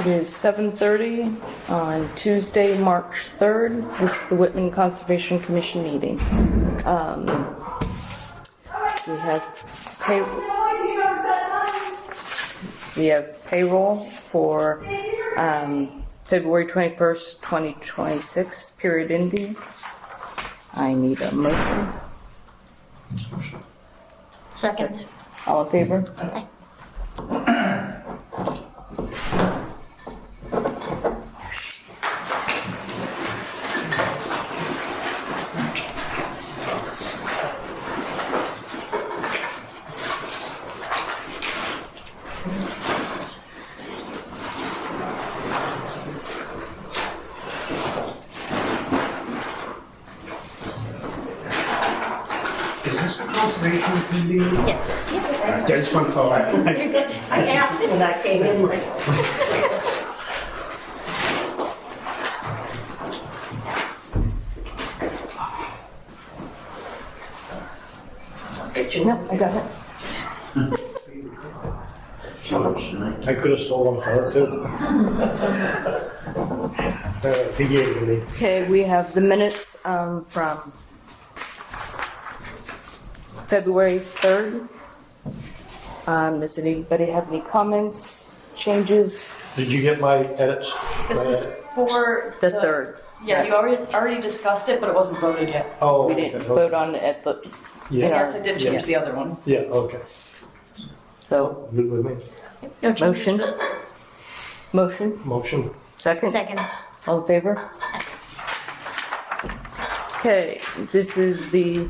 It is 7:30 on Tuesday, March 3rd. This is the Whitman Conservation Commission meeting. We have payroll for February 21st, 2026, period ending. I need a motion. Second. All in favor? Aye. Is this the conservation committee? Yes. I just want to call that. You're good. I asked it when I came in. No, I got it. I could have stolen her too. He gave it to me. Okay, we have the minutes from February 3rd. Does anybody have any comments, changes? Did you get my edits? This My is edit? for The 3rd. Yeah, you already discussed it, but it wasn't voted yet. Oh, We okay. didn't vote on it at the, Yeah. Yes, I did change the other one. Yeah, okay. so, Good with me. No motion? changes. Motion? Motion. Second? Second. All in favor? Okay, this is the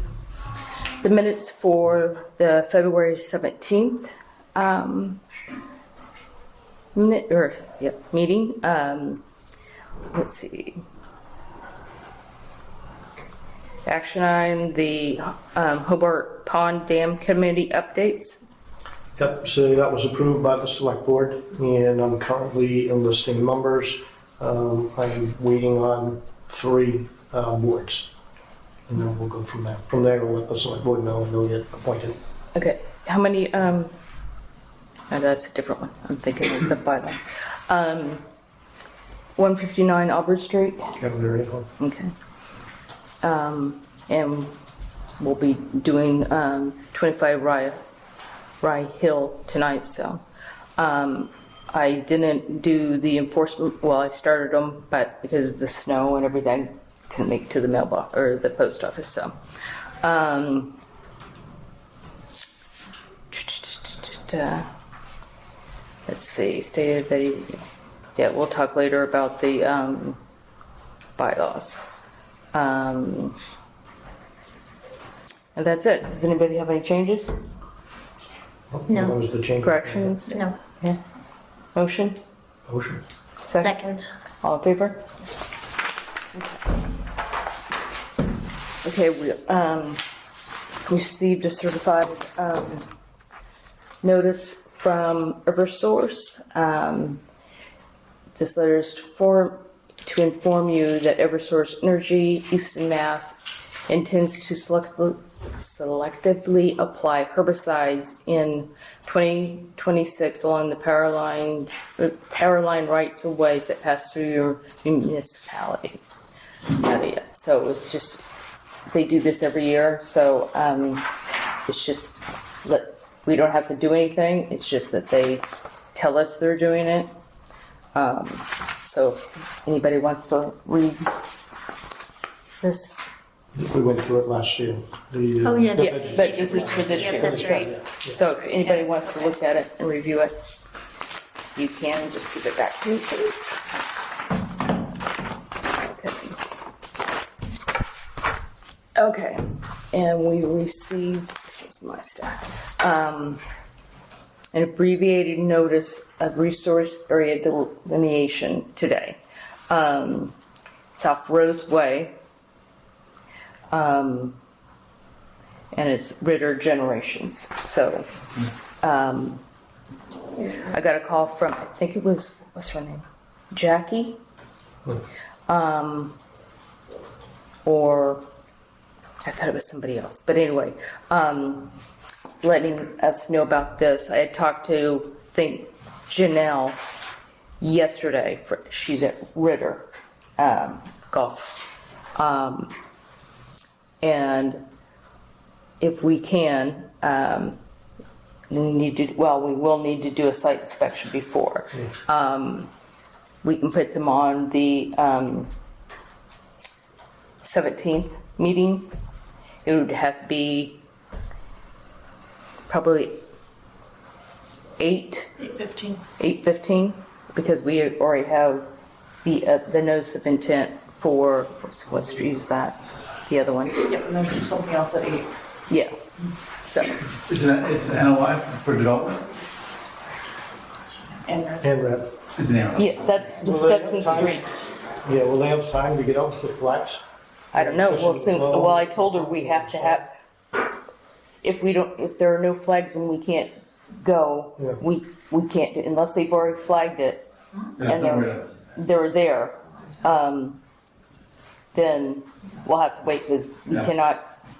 minutes for the February 17th meeting. Let's see. Action on the Hobart Pond Dam Committee updates. Yep, so that was approved by the select board, and I'm currently enlisting members. I'm waiting on 3 boards, and then we'll go from there. From there, we'll let the select board know and they'll get appointed. Okay, how many, oh, that's a different one. I'm thinking of the bylaws. 159 Auburn Street. Got it ready? Okay. And we'll be doing 25 Rye Hill tonight, so. I didn't do the enforcement, well, I started them, but because of the snow and everything, couldn't make it to the mailbox, or the post office, so. Let's see, stated that yeah, we'll talk later about the bylaws. And that's it. Does anybody have any changes? No. That was the change. Corrections? No. Yeah. Motion? Motion. Second? Second. All in favor? Okay, we received a certified notice from Eversource. This letter is to inform you that Eversource Energy, Easton Mass, intends to selectively apply herbicides in 2026 along the power line rights of ways that pass through your municipality. So it's just, they do this every year, so it's just, we don't have to do anything, it's just that they tell us they're doing it. So if anybody wants to read this. We went through it last year. Oh, yeah, the Yes, but this is for this Yeah, year. that's right. So if anybody wants to look at it and review it, you can. Just give it back to me, please. Okay. Okay, and we received, this was my stuff, an abbreviated notice of resource area delineation today. It's off Rose Way. And it's Ritter Generations. So, I got a call from, I think it was, what's her name? Jackie? Or, I thought it was somebody else. But anyway, letting us know about this. I had talked to, I think, Janelle yesterday. She's at Ritter Golf. And if we can, we will need to do a site inspection before. We can put them on the 17th meeting. It would have to be probably 8:15, because we already have the notice of intent for, what street is that? The other one? Yep, and there's something else at 8. Yeah, so, It's an NOI for development? And And rep. It's an NOI. yeah, that's the Will they have Stetson time? Street. Yeah, will they have time to get out to the flags? I don't know, we'll soon, well, I told her we have to have, if there are no flags and we can't go, Yeah. we can't, unless they've already flagged it, and they're there, then we'll have to wait, because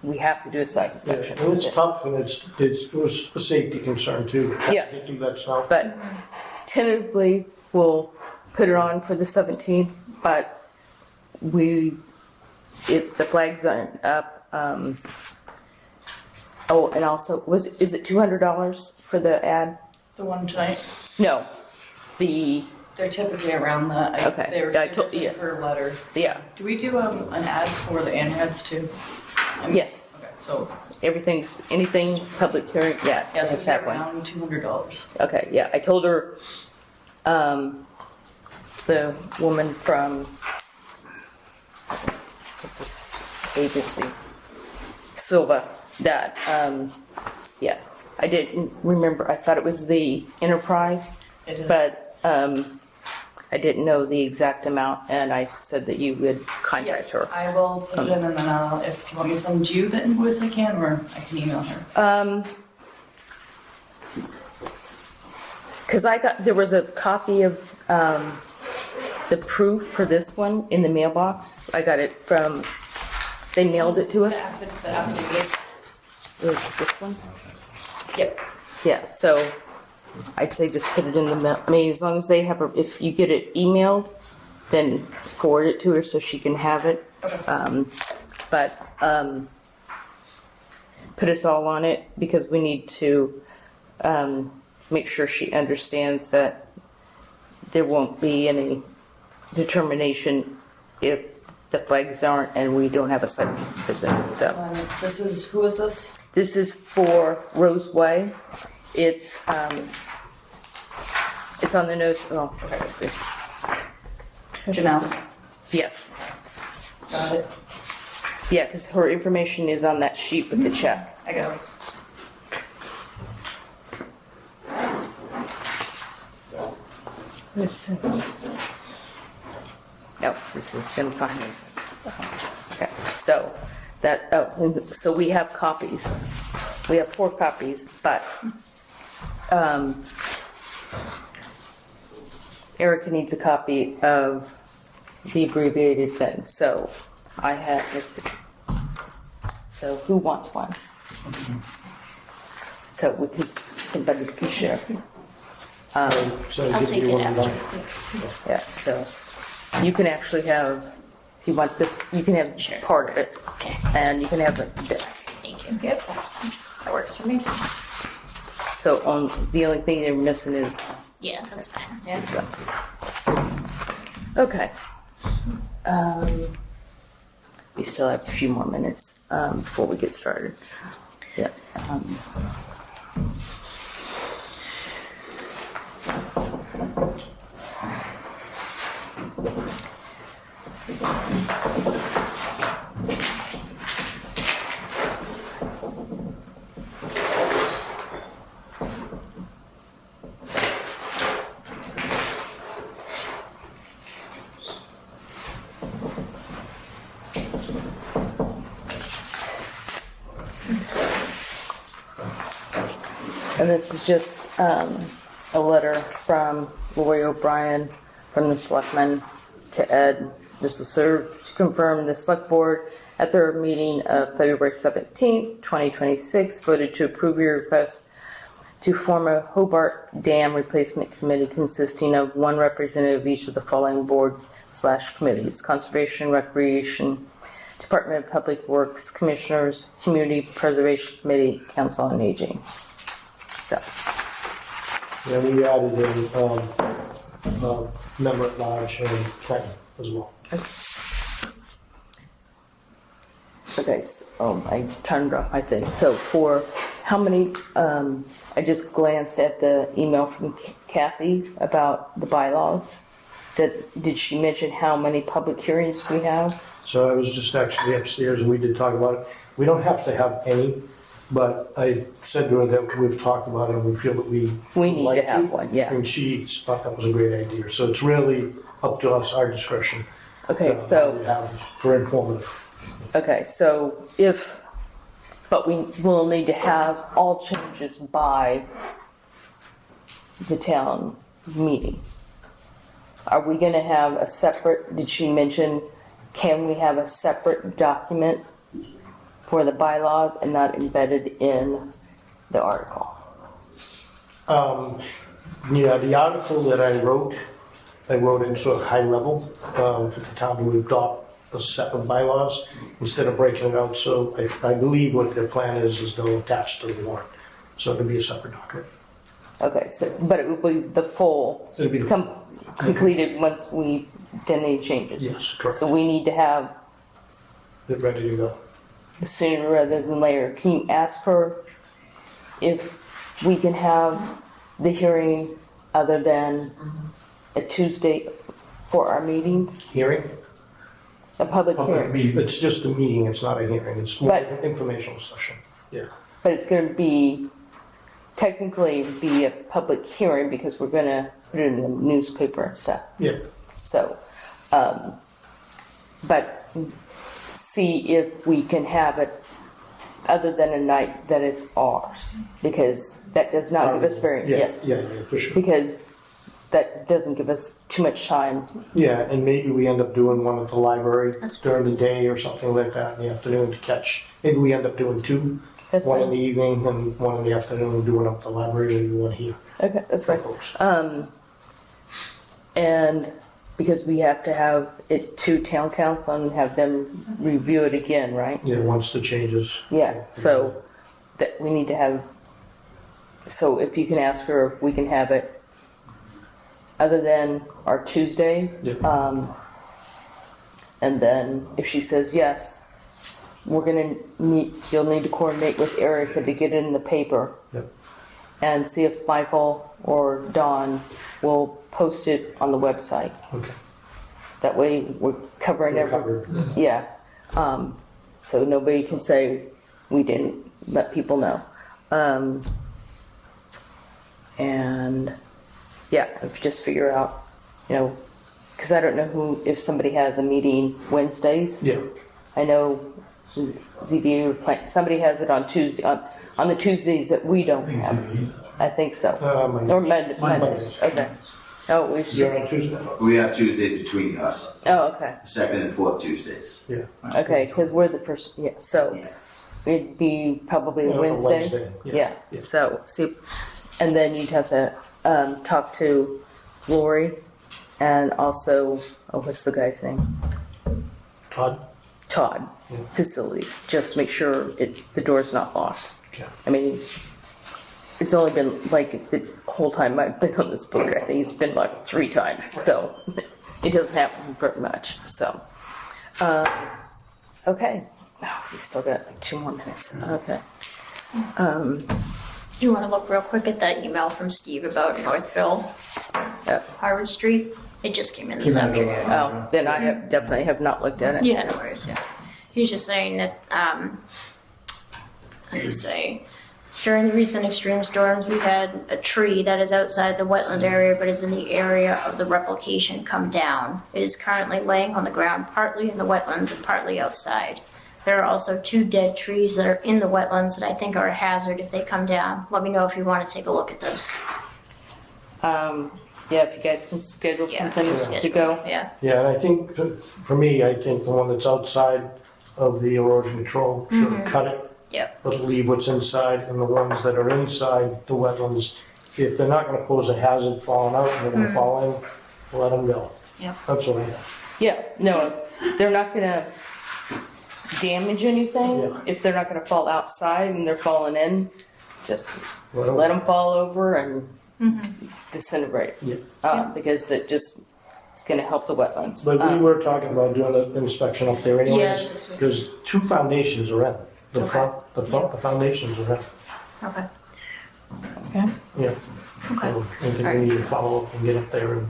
we have to do a site Yeah, inspection. and it's tough, and it was a safety concern too. Yeah. To do that stuff. But tentatively, we'll put it on for the 17th, but if the flags aren't up, oh, and also, is it $200 for the ad? the one tonight, No, they're typically around that. Okay. They're Yeah, I told- yeah. per letter. yeah, Do we do an ad for the ANRADs too? yes, Okay, so, anything public hearing, yeah, yeah, so just it's have one. around $200. Okay, yeah, I told her, the woman from, what's this agency? Silva, that, yeah, I didn't remember, I thought it was the Enterprise, It is. but, I didn't know the exact amount, and I said that you would contact her. I will put it in, and then if you want me to send you the invoice, I can, or I can email her. Because there was a copy of the proof for this one in the mailbox. I got it from, they mailed it to us. The affidavit. It was this one? Yep. Yeah, so I'd say just put it in the mail. I mean, as long as they have, if you get it emailed, then forward it to her so she can have it. Okay. But put us all on it, because we need to make sure she understands that there won't be any determination if the flags aren't and we don't have a site visit. So Who is this? this is for Rose Way. It's on the notes. Oh, okay, let's see. Janelle. Yes, Got it. yeah, because her information is on that sheet with the check. I got it. This is. Oh, this is them signing this. Okay, so so we have copies. We have 4 copies, but Erica needs a copy of the abbreviated thing. So I have this. So who wants one? So somebody can share. So I'll give take you it one after. back. Yeah, so you can actually have, if you want this, you can have part of it. Okay. And you can have this. Thank you. Yep, that works for me. So the only thing you're missing is Yeah, that's fine. Yeah. this. Okay. We still have a few more minutes before we get started. Yeah. And this is just a letter from Lori O'Brien from the selectmen to Ed. This will serve to confirm the select board at their meeting of February 17th, 2026, voted to approve your request to form a Hobart Dam Replacement Committee consisting of one representative of each of the following board/committees: Conservation, Recreation, Department of Public Works, Commissioners, Community Preservation Committee, Council on Aging. So, Yeah, we added in member at large and planning as well. okay, so, I turned off my thing. So for how many, I just glanced at the email from Kathy about the bylaws. Did she mention how many public hearings we have? So I was just actually upstairs and we did talk about it. We don't have to have any, but I said to her that we've talked about it and we feel that we We need like to have one, yeah. And she thought that was a great idea. So it's really up to us, our discretion. Okay, what so, we have for informative. okay, so but we will need to have all changes by the town meeting. Are we gonna have a separate, did she mention, can we have a separate document for the bylaws and not embedded in the article? Yeah, the article that I wrote in sort of high level for the town to adopt a set of bylaws instead of breaking it out. So I believe what their plan is they'll attach to the warrant. So it'll be a separate document. Okay, so, but it will be the full, It'll be the completed once we've done any changes? Yes, correct. So we need to have They're ready to go. sooner rather than later. Can you ask her if we can have the hearing other than a Tuesday for our meetings? Hearing? A public Public hearing? meeting. It's just a meeting, it's not a hearing. It's more But- of an informational session. Yeah. But it's gonna be, technically be a public hearing because we're gonna put it in the newspaper and stuff. Yeah. So, but see if we can have it other than a night that it's ours, because that does not give us very, Yeah, yes. Yeah, for sure. Because that doesn't give us too much time. Yeah, and maybe we end up doing one at the library That's during the day or something like that in the afternoon to catch. Maybe we end up doing two, That's one in fine. the evening and one in the afternoon, and do one up at the library and do one here. Okay, that's for fine. folks. And because we have to have it to town council and have them review it again, right? Yeah, once the changes. Yeah, so that we need to have, so if you can ask her if we can have it other than our Tuesday, Yeah. and then if she says yes, we're gonna meet, you'll need to coordinate with Erica to get it in the paper Yep. and see if Michael or Dawn will post it on the website. Okay. That way we're covering We're every, covered. yeah. So nobody can say we didn't let people know. And yeah, if you just figure out, because I don't know if somebody has a meeting Wednesdays. Yeah. I know ZBA, somebody has it on Tuesday, on the Tuesdays that we don't have. I think so. Mondays. Or Mondays, okay. Oh, we should You're just, on Tuesday? We have Tuesdays between us, oh, okay. second and fourth Tuesdays. Yeah. Okay, because we're the first, yeah, so Yeah. it'd be probably a Yeah, Wednesday. yeah. Yeah, so, see, and then you'd have to talk to Lori and also, what's the guy's name? Todd? Todd, Yeah. facilities, just make sure the door's not locked. Okay. I mean, it's only been like the whole time I've been on this book, I think it's been like 3 times, so it doesn't happen very much, so. Okay, oh, we still got like 2 more minutes, okay. Do you want to look real quick at that email from Steve about Northville, Oh, Harvard Street? It just came in this afternoon. oh, then I definitely have not looked at it. Yeah, no worries, yeah. He's just saying that, how do you say, during the recent extreme storms, we had a tree that is outside the wetland area but is in the area of the replication come down. It is currently laying on the ground, partly in the wetlands and partly outside. There are also 2 dead trees that are in the wetlands that I think are a hazard if they come down. Let me know if you want to take a look at this. Yeah, if you guys can schedule Yeah, something to go. Yeah. Yeah, and I think, for me, I think the one that's outside of the erosion control should cut it Yep. but leave what's inside, and the ones that are inside the wetlands, if they're not gonna pose a hazard falling out and they're gonna fall in, let them go. Yep. That's what I know. Yeah, no, they're not gonna damage anything. Yeah. If they're not gonna fall outside and they're falling in, just Let 'em- let them fall over and disintegrate. Yeah. Because that just, it's gonna help the wetlands. But we were talking about doing an inspection up there anyways, Yeah. because 2 foundations are in. The Okay. front, the foundations are in. Okay. Yeah. Okay. So I think we need to follow up and get up there and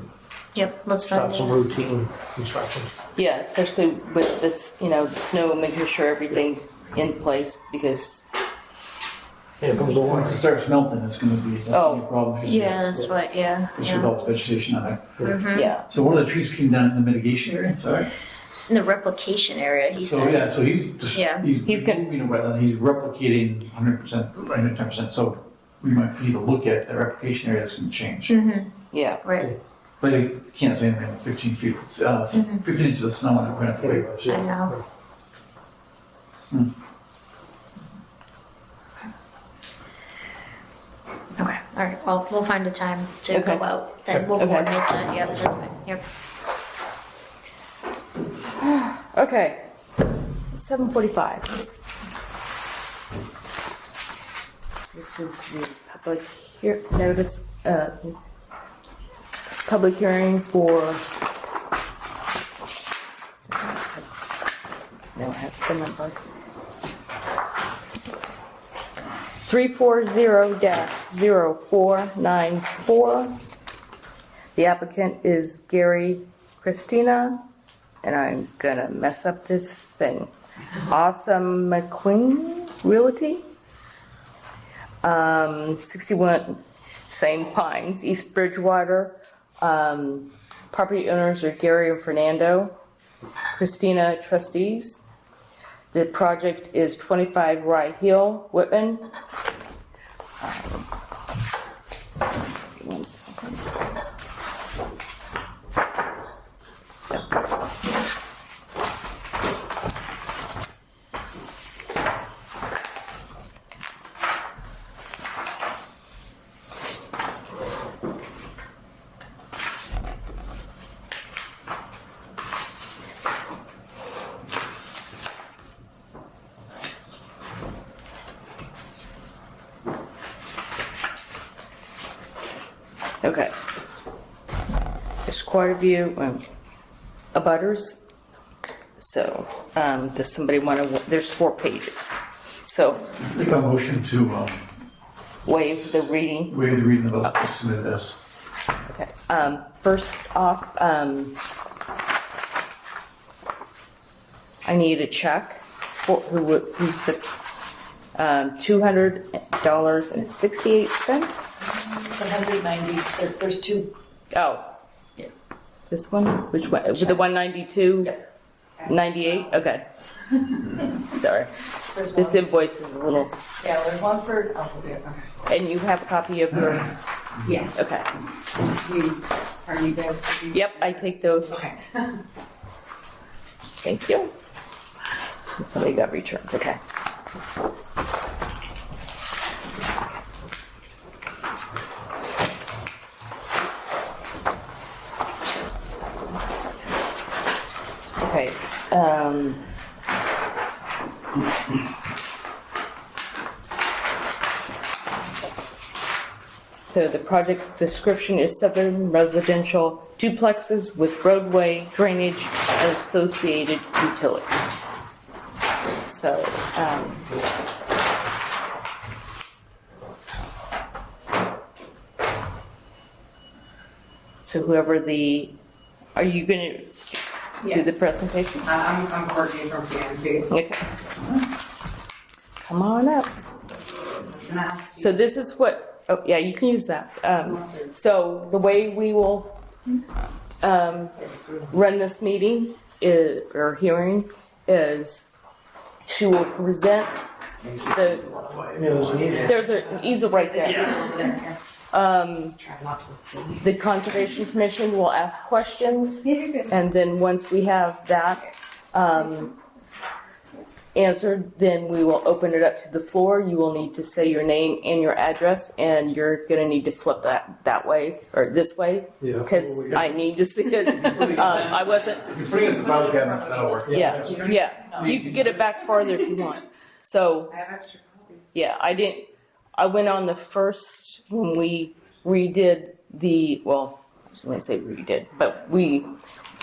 Yep. Let's find start some out. routine inspections. Yeah, especially with this, the snow, making sure everything's in place because, Here comes the water. Once it starts melting, it's gonna be, that's Oh. gonna be a problem. Yeah, that's what. Yeah. It should help vegetation on there. yeah. So one of the trees came down in the mitigation area, sorry? In the replication area, he So, said. yeah, so he's just, Yeah. he's gonna- moving a wetland, he's replicating 100%, 110%, so we might need to look at the replication area that's gonna change. Yeah. Right. But I can't say anything, 15 feet, it's, 15 inches of snow on it, we're gonna have to wait. Anyways, yeah. I know. Okay. All right. Well, we'll find a time to Okay. go out. Then we'll Okay. coordinate that. Yep. That's fine. Yep. Okay. 7:45. This is the public notice, public hearing for. No, I have the number. 340-0494. The applicant is Gary Christina, and I'm gonna mess up this thing. Awesome McQueen Realty. 61 Same Pines, East Bridgewater. Property owners are Gary and Fernando. Christina trustees. The project is 25 Rye Hill, Whitman. One second. Yep, that's fine. Okay. There's quite a few abutters. So, does somebody want to, there's 4 pages. So, Make a motion to waive the reading. waive the reading of the submitted as. Okay. First off, I need a check for who's the $200.68. 190, there's 2. Oh. This one? Which one? With the 192? 98? Okay. Sorry. There's This one. invoice is a little, Yeah, there's one for, oh, okay. and you have a copy of your, Yes. okay. Are you guys? Yep, I take those. Okay. Thank you. Somebody got returns, okay. Okay, so the project description is 7 residential duplexes with roadway, drainage, and associated utilities. So, so whoever are you gonna do the Yes. presentation? I'm Courtney from PNP. Okay. Come on up. So this is what, oh yeah, you can use that. So the way we will run this meeting or hearing is she will present the, Yeah, there's an easel. there's an easel right there. The Conservation Commission will ask questions, and then once we have that answered, then we will open it up to the floor. You will need to say your name and your address, and you're going to need to flip that way or this way Yeah. because I need to see it. I wasn't. If you're putting it in the file cabinets, that'll work. Yeah, you could get it back farther if you want. So, I have extra copies. yeah, I went on the first when we redid well, I was going to say redid, but we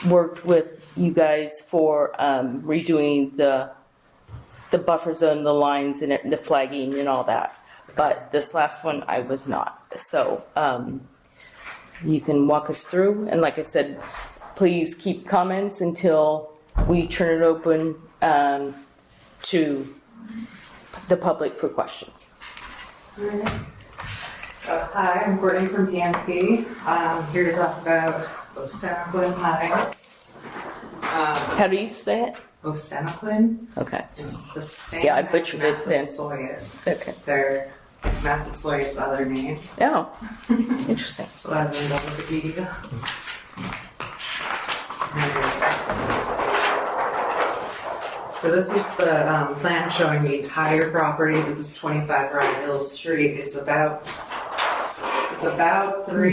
worked with you guys for redoing the buffer zone, the lines, and the flagging and all that. But this last one, I was not. So you can walk us through. And like I said, please keep comments until we turn it open to the public for questions. So, hi, I'm Courtney from PMP. I'm here to talk about Osenaquin Heights. How do you say it? Osenaquin, Okay. it's the same Yeah, I as butchered it then. Massasoit. Okay. They're Massasoit's other name. Oh, interesting. So I learned on Wikipedia. So this is the plan showing the entire property. This is 25 Rye Hill Street. It's about 3.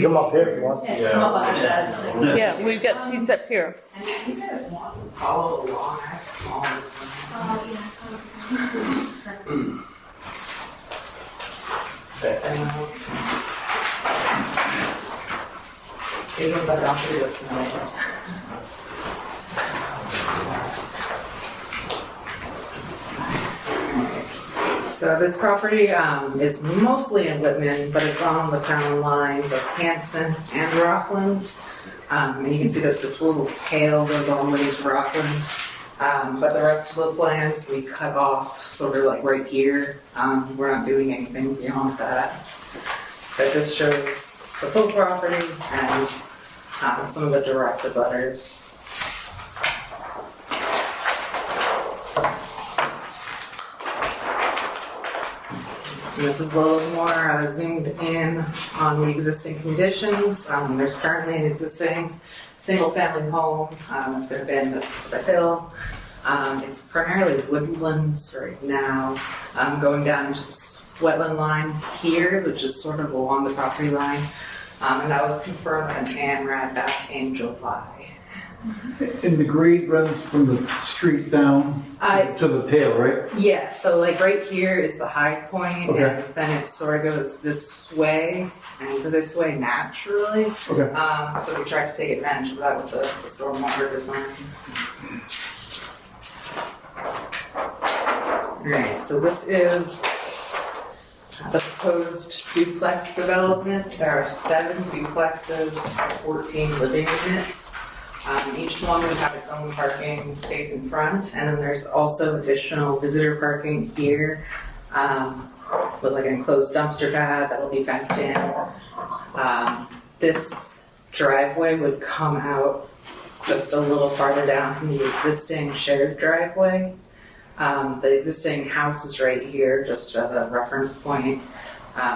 Come up here if you want. Yeah, we've got seats up here. And if you guys want to follow along, I have small. These ones I don't do this tonight. So this property is mostly in Whitman, but it's on the town lines of Hanson and Rockland. And you can see that this little tail goes all the way to Rockland. But the rest of the plans we cut off sort of like right here. We're not doing anything beyond that. But this shows the full property and some of the direct abutters. So this is a little more zoomed in on the existing conditions. There's currently an existing single-family home that's been abandoned at the hill. It's primarily woodlands right now, going down into this wetland line here, which is sort of along the property line. And that was confirmed by an ANRAD back in July. And the grade runs from the street down to the tail, right? Yes, so like right here is the high point, Okay. and then it sort of goes this way and this way naturally. Okay. So we tried to take advantage of that with the stormwater design. Alright, so this is the proposed duplex development. There are 7 duplexes, 14 living units. Each one would have its own parking space in front, and then there's also additional visitor parking here with like an enclosed dumpster pad that'll be fenced in. This driveway would come out just a little farther down from the existing shared driveway. The existing house is right here, just as a reference point,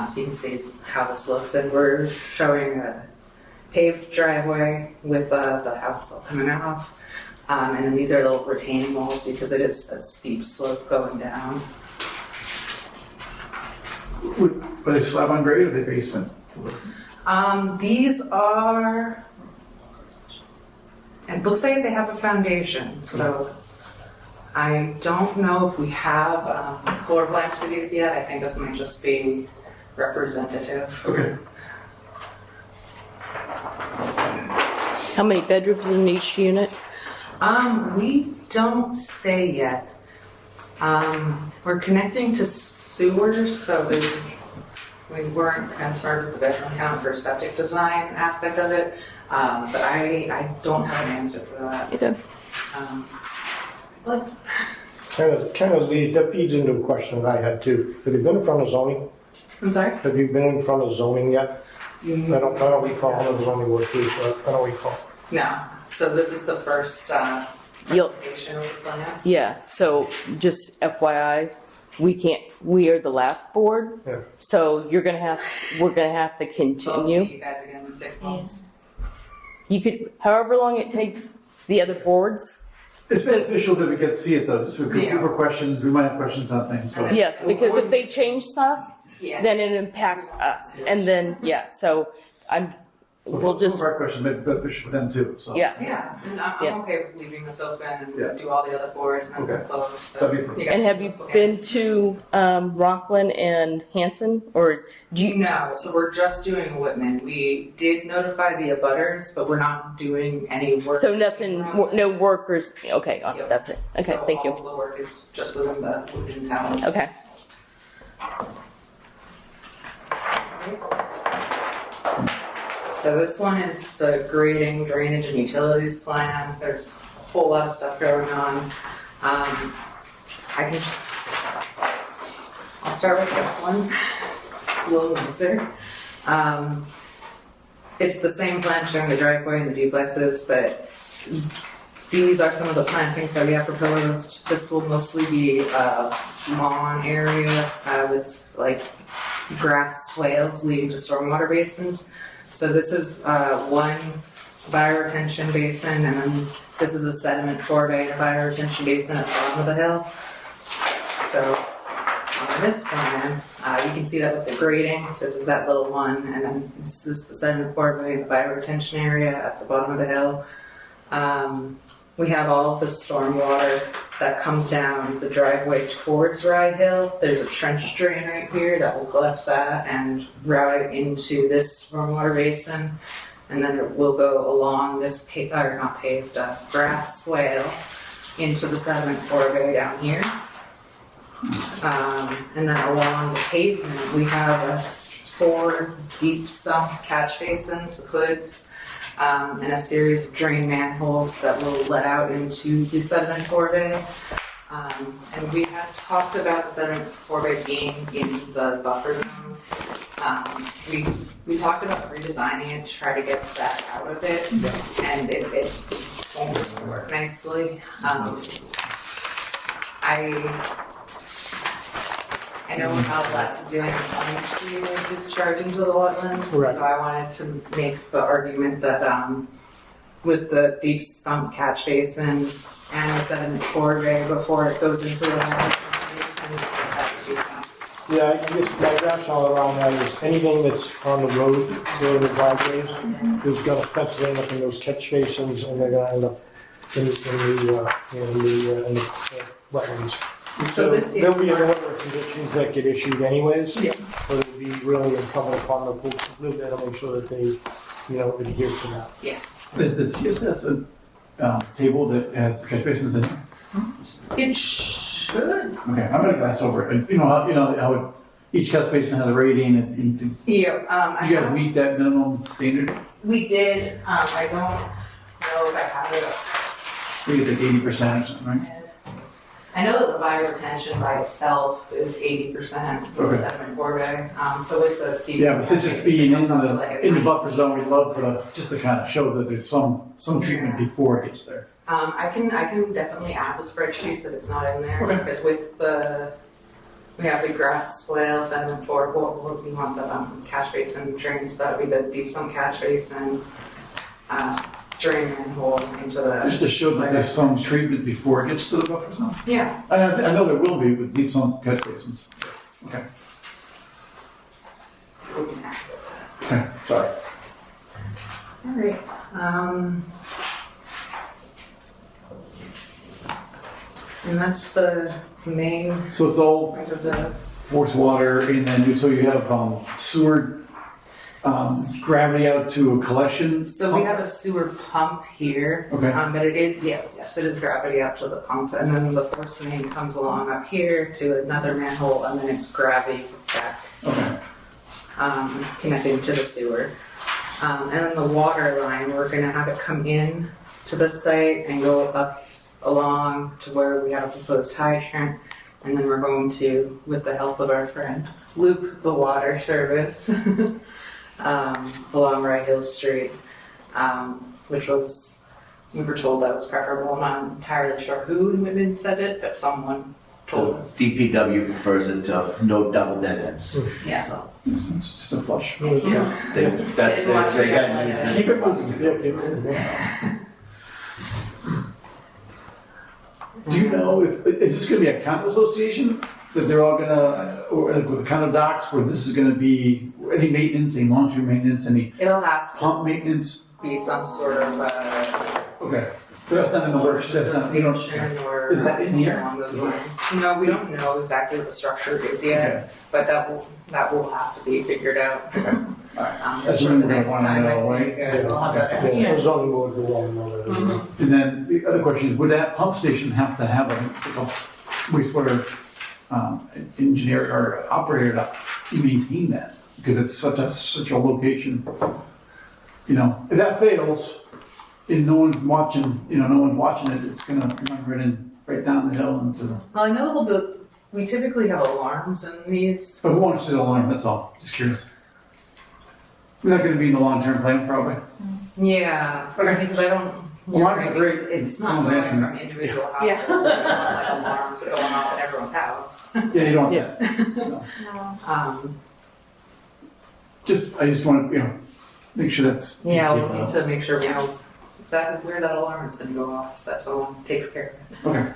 so you can see how this looks. And we're showing a paved driveway with the house all coming off. And then these are little retaining walls because it is a steep slope going down. Are they slab on grade or they basement? These are, it looks like they have a foundation, so I don't know if we have floor plans for these yet. I think this might just be representative. Okay. How many bedrooms in each unit? We don't say yet. We're connecting to sewers, so we weren't concerned with the bedroom count for septic design aspect of it, but I don't have an answer for that. Okay. But Kind of leads, that feeds into a question that I had too. Have you been in front of zoning? I'm sorry? Have you been in front of zoning yet? I don't recall, I was only with police, but I don't recall. No. So this is the first You'll, presentation of the plan. yeah, so just FYI, we are the last board, Yeah. so we're gonna have to So I'll see continue. you guys again in 6 months. You could, however long it takes the other boards It's beneficial that we get to see it though, just for Yeah. for questions, we might have questions on things, so. Yes, because if they change stuff, Yes. then it impacts us. And then, yeah, so we'll Some just, of our questions may be beneficial for them too, so. yeah. Yeah, and I'm Yeah. okay with leaving this open Yeah. and do all the other boards and then Okay. close. So That'd be perfect. you guys And have can you look at been it. to Rockland and Hanson, or do you? No, so we're just doing Whitman. We did notify the abutters, but we're not doing any work. So nothing, no workers. Okay, Yep. that's it. Okay, So thank you. all the work is just within town. Okay. So this one is the grading, drainage, and utilities plan. There's a whole lot of stuff going on. I'll start with this one. It's a little nicer. It's the same plan showing the driveway and the duplexes, but these are some of the plantings that we have proposed. This will mostly be a lawn area with like grass swales leading to stormwater basins. So this is one bioretention basin, and then this is a sediment forebay and a bioretention basin at the bottom of the hill. So on this plan, you can see that with the grading. This is that little one, and then this is the sediment forebay and the bioretention area at the bottom of the hill. We have all of the stormwater that comes down the driveway towards Rye Hill. There's a trench drain right here that will collect that and route it into this stormwater basin. And then it will go along this grass swale into the sediment forebay down here. And then along the pavement, we have 4 deep sump catch basins with hoods. And a series of drain manholes that will let out into the sediment forebay. And we had talked about the sediment forebay being in the buffer zone. We talked about redesigning it to try to get that out of it, and it won't work nicely. I know we're not allowed to do any plumbing stream discharging to the wetlands, Correct. so I wanted to make the argument that with the deep sump catch basins and the sediment forebay before it goes into the wetland basin, that would be fine. Yeah, I guess my rationale around that is anything that's on the road, where the driveways, is gonna pencil in up in those catch basins, and they're gonna end up in the wetlands. So this is There'll be an part- order of conditions that get issued anyways. Yeah. But it'd be really incumbent upon the pool to make sure that they, adhere to that. Yes. Is the TSS a table that has catch basins in it? It should. Okay, I'm gonna glance over it, and you know how each catch basin has a rating, and Yeah, you guys meet that minimum standard? we did, I don't know if I have it. I think it's like 80% or something, right? I know that the bioretention by itself is 80% for the Okay. sediment forebay. So with the deep Yeah, but since it's being it comes up to like a in the 90. buffer zone, we'd love just to kind of show that there's some treatment before it gets there. I can definitely add the spreadsheets if it's not in there, Okay. because we have the grass swale, sediment forebay, we want the catch basin drains, so that would be the deep sump catch basin, drain manhole into Just the, to show that there's some treatment before it gets to the buffer zone. yeah. I know there will be with deep zone catch basins. Yes. Okay. We can add that. Okay, sorry. All right. And that's the main So it's all part of the. forced water, and then you have sewer gravity out to a collection. So we have a sewer pump here. Okay. But it is, yes, it is gravity up to the pump, and then the force main comes along up here to another manhole, and then it's gravity back, Okay. connecting to the sewer. And then the water line, we're gonna have it come in to the site and go up along to where we have a proposed hydrant, and then we're going to, with the help of our friend, loop the water service along Rye Hill Street, which was, we were told that was preferable. I'm not entirely sure who in Whitman said it, but someone told us. DPW prefers it to no double dead ends. Yeah. So It's just a flush. they got an easement. Keep it moving. Yeah, Do you know if, is this gonna be a condo association? That they're all gonna, or like with condo docs, where this is gonna be, any maintenance, any long-term maintenance, any It'll have to pump maintenance? be some sort of, Okay, but that's not in the works, that's not, we don't. association or Is that in something here? along those lines. No, we don't know exactly what the structure is yet, Okay. but that will have to be figured out. Alright. For That's sure something the we're next gonna wanna time I know, see right? you guys, I'll have that answer. Yeah, the zoning board will want to know that as well. And then the other question is, would that pump station have to have a wastewater engineer or operator to maintain that? Because it's such a location. You know, if that fails, and no one's watching it, it's gonna run right down the hill into the. Well, I know the whole we typically have alarms in these. But who wants to see the alarm, that's all, just curious. Is that gonna be in the long-term plan, probably? Yeah, Okay. because I don't. Alarms you're are right, great. It's not Someone's going answering. from individual houses. It's not like alarms going off in everyone's house. Yeah, you don't want Yeah. that. No. Um, I just wanna, make sure that's. yeah, we'll detailed need to make sure we know exactly where that alarm is going to go off, so that someone takes care of it. Okay.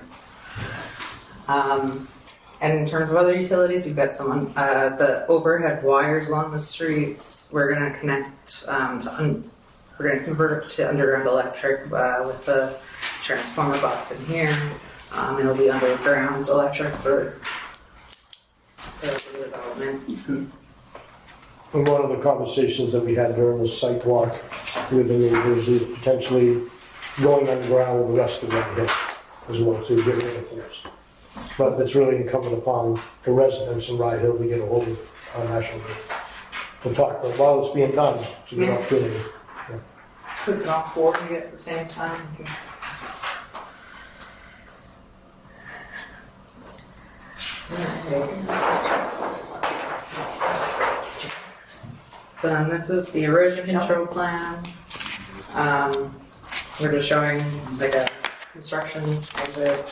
And in terms of other utilities, we've got some, the overhead wires along the streets, we're gonna connect, we're gonna convert to underground electric, with the transformer box in here. It'll be underground electric for the development. Good. And one of the conversations that we had during the site walk with the neighbors is potentially going underground with the rest of Ryan Hill as well to get rid of those. But it's really incumbent upon the residents in Rye Hill to get a hold of National Grid. We'll talk about while it's being done, it's a good opportunity. Put it on coordinate at the same time. So then this is the erosion control plan. We're just showing like a construction exit,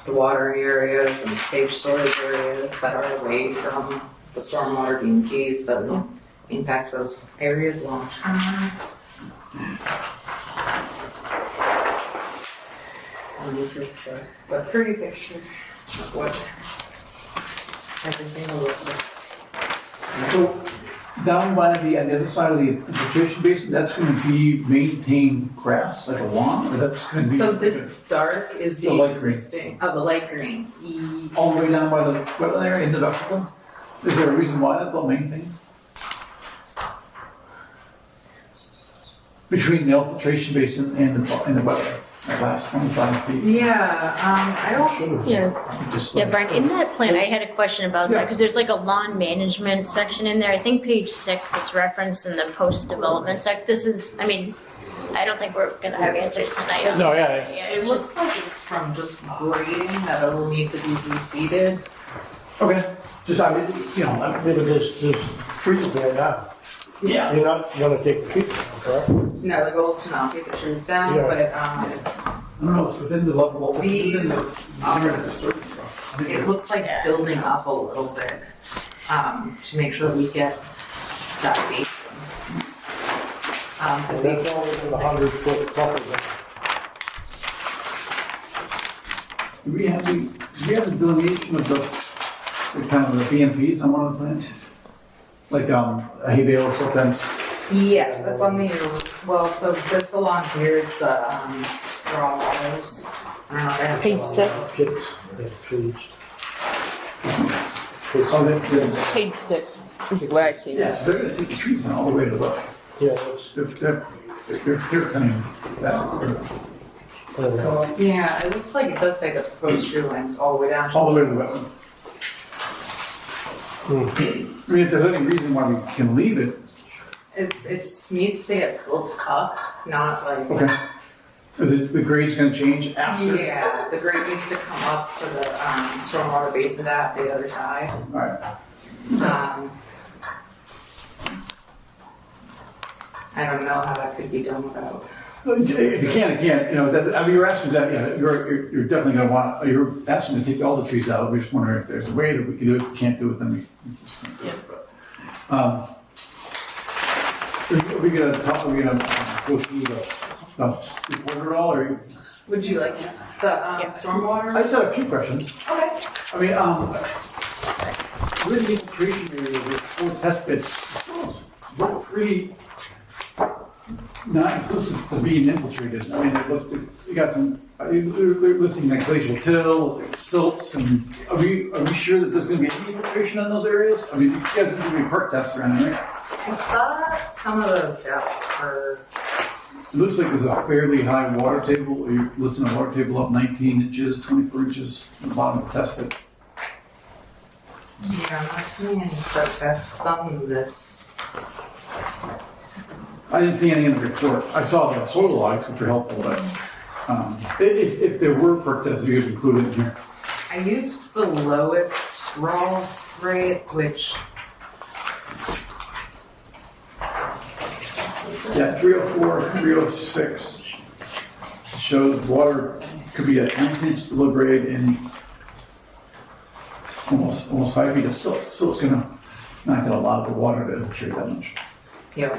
the watering areas and stage storage areas that are away from the stormwater BMPs that will impact those areas long term. And this is the pretty picture of what everything will look like. So down by on the other side of the infiltration basin, that's gonna be maintained grass, like a lawn, or that's gonna be? So this dark is The the light green. existing, oh, the light green. All the way down by the wetland area into the upland? Is there a reason why that's all maintained? Between the infiltration basin and the wetland, that last 25 feet? Yeah, I don't, Yeah. Just Yeah, like- Brian, in that plan, I had a question about that, Yeah. because there's like a lawn management section in there. I think page 6, it's referenced in the post-development sec. This is, I mean, I don't think we're gonna have answers tonight. on No, this. yeah. Yeah, it it's looks like it's from just grading that it'll need to be reseeded. Okay, just, I mean, Yeah, but there's trees there now. yeah. You're not gonna take the trees down, correct? No, the goal is to not take the trees down, Yeah. but, I don't know, it's within the level, it's within the. it looks like building up a little bit, to make sure that we get that basin. 'Cause And that's these- all within the 100-foot buffer zone. Do we have the delineation of the kind of the BMPs on one of the plans? Like, a hay bale, silk fence? Yes, that's on the, well, so this along here is the, straw walls. I don't know if I have. Page 6. Kids, yeah, trees. Oh, they, Page 6 is where I see yeah, that. they're gonna take the trees down all the way to the left. Yeah, that's, They're cutting that, Yeah, it looks like it does say the proposed tree lengths all the way down. all the way to the west. I mean, if there's any reason why we can leave it, It's needs to get built up, not like. okay. Is the grade's gonna change after? Yeah, the grade needs to come up for the stormwater basin at the other side. Alright, I don't know how that could be done without. if you can, I mean, you're asking that, yeah, you're definitely gonna want, you're asking to take all the trees out, we just wonder if there's a way that we can do it, if we can't do it, then we just can't do it, but. Are we gonna go through the report at all, or? Would you like the stormwater? I just had a few questions. Okay. I mean, with the infiltration area with 4 test pits, look pretty not inclusive to being infiltrated. I mean, it looked, you got some, they're listing like glacial till, like silts, and are we sure that there's gonna be any infiltration in those areas? I mean, you guys didn't do any perk tests or anything, right? I thought some of those got per. It looks like there's a fairly high water table. You're listing a water table up 19 inches, 24 inches on the bottom of the test pit. Yeah, I'm not seeing any protests on this. I didn't see any in the report. I saw the soil logs, which were helpful, but if there were perk tests, you could include it in here. I used the lowest Rawls rate, which. Yeah, 304, 306 shows water could be an ounce below grade in almost 5 feet of silt. So it's not gonna allow the water to infiltrate that much. Yeah.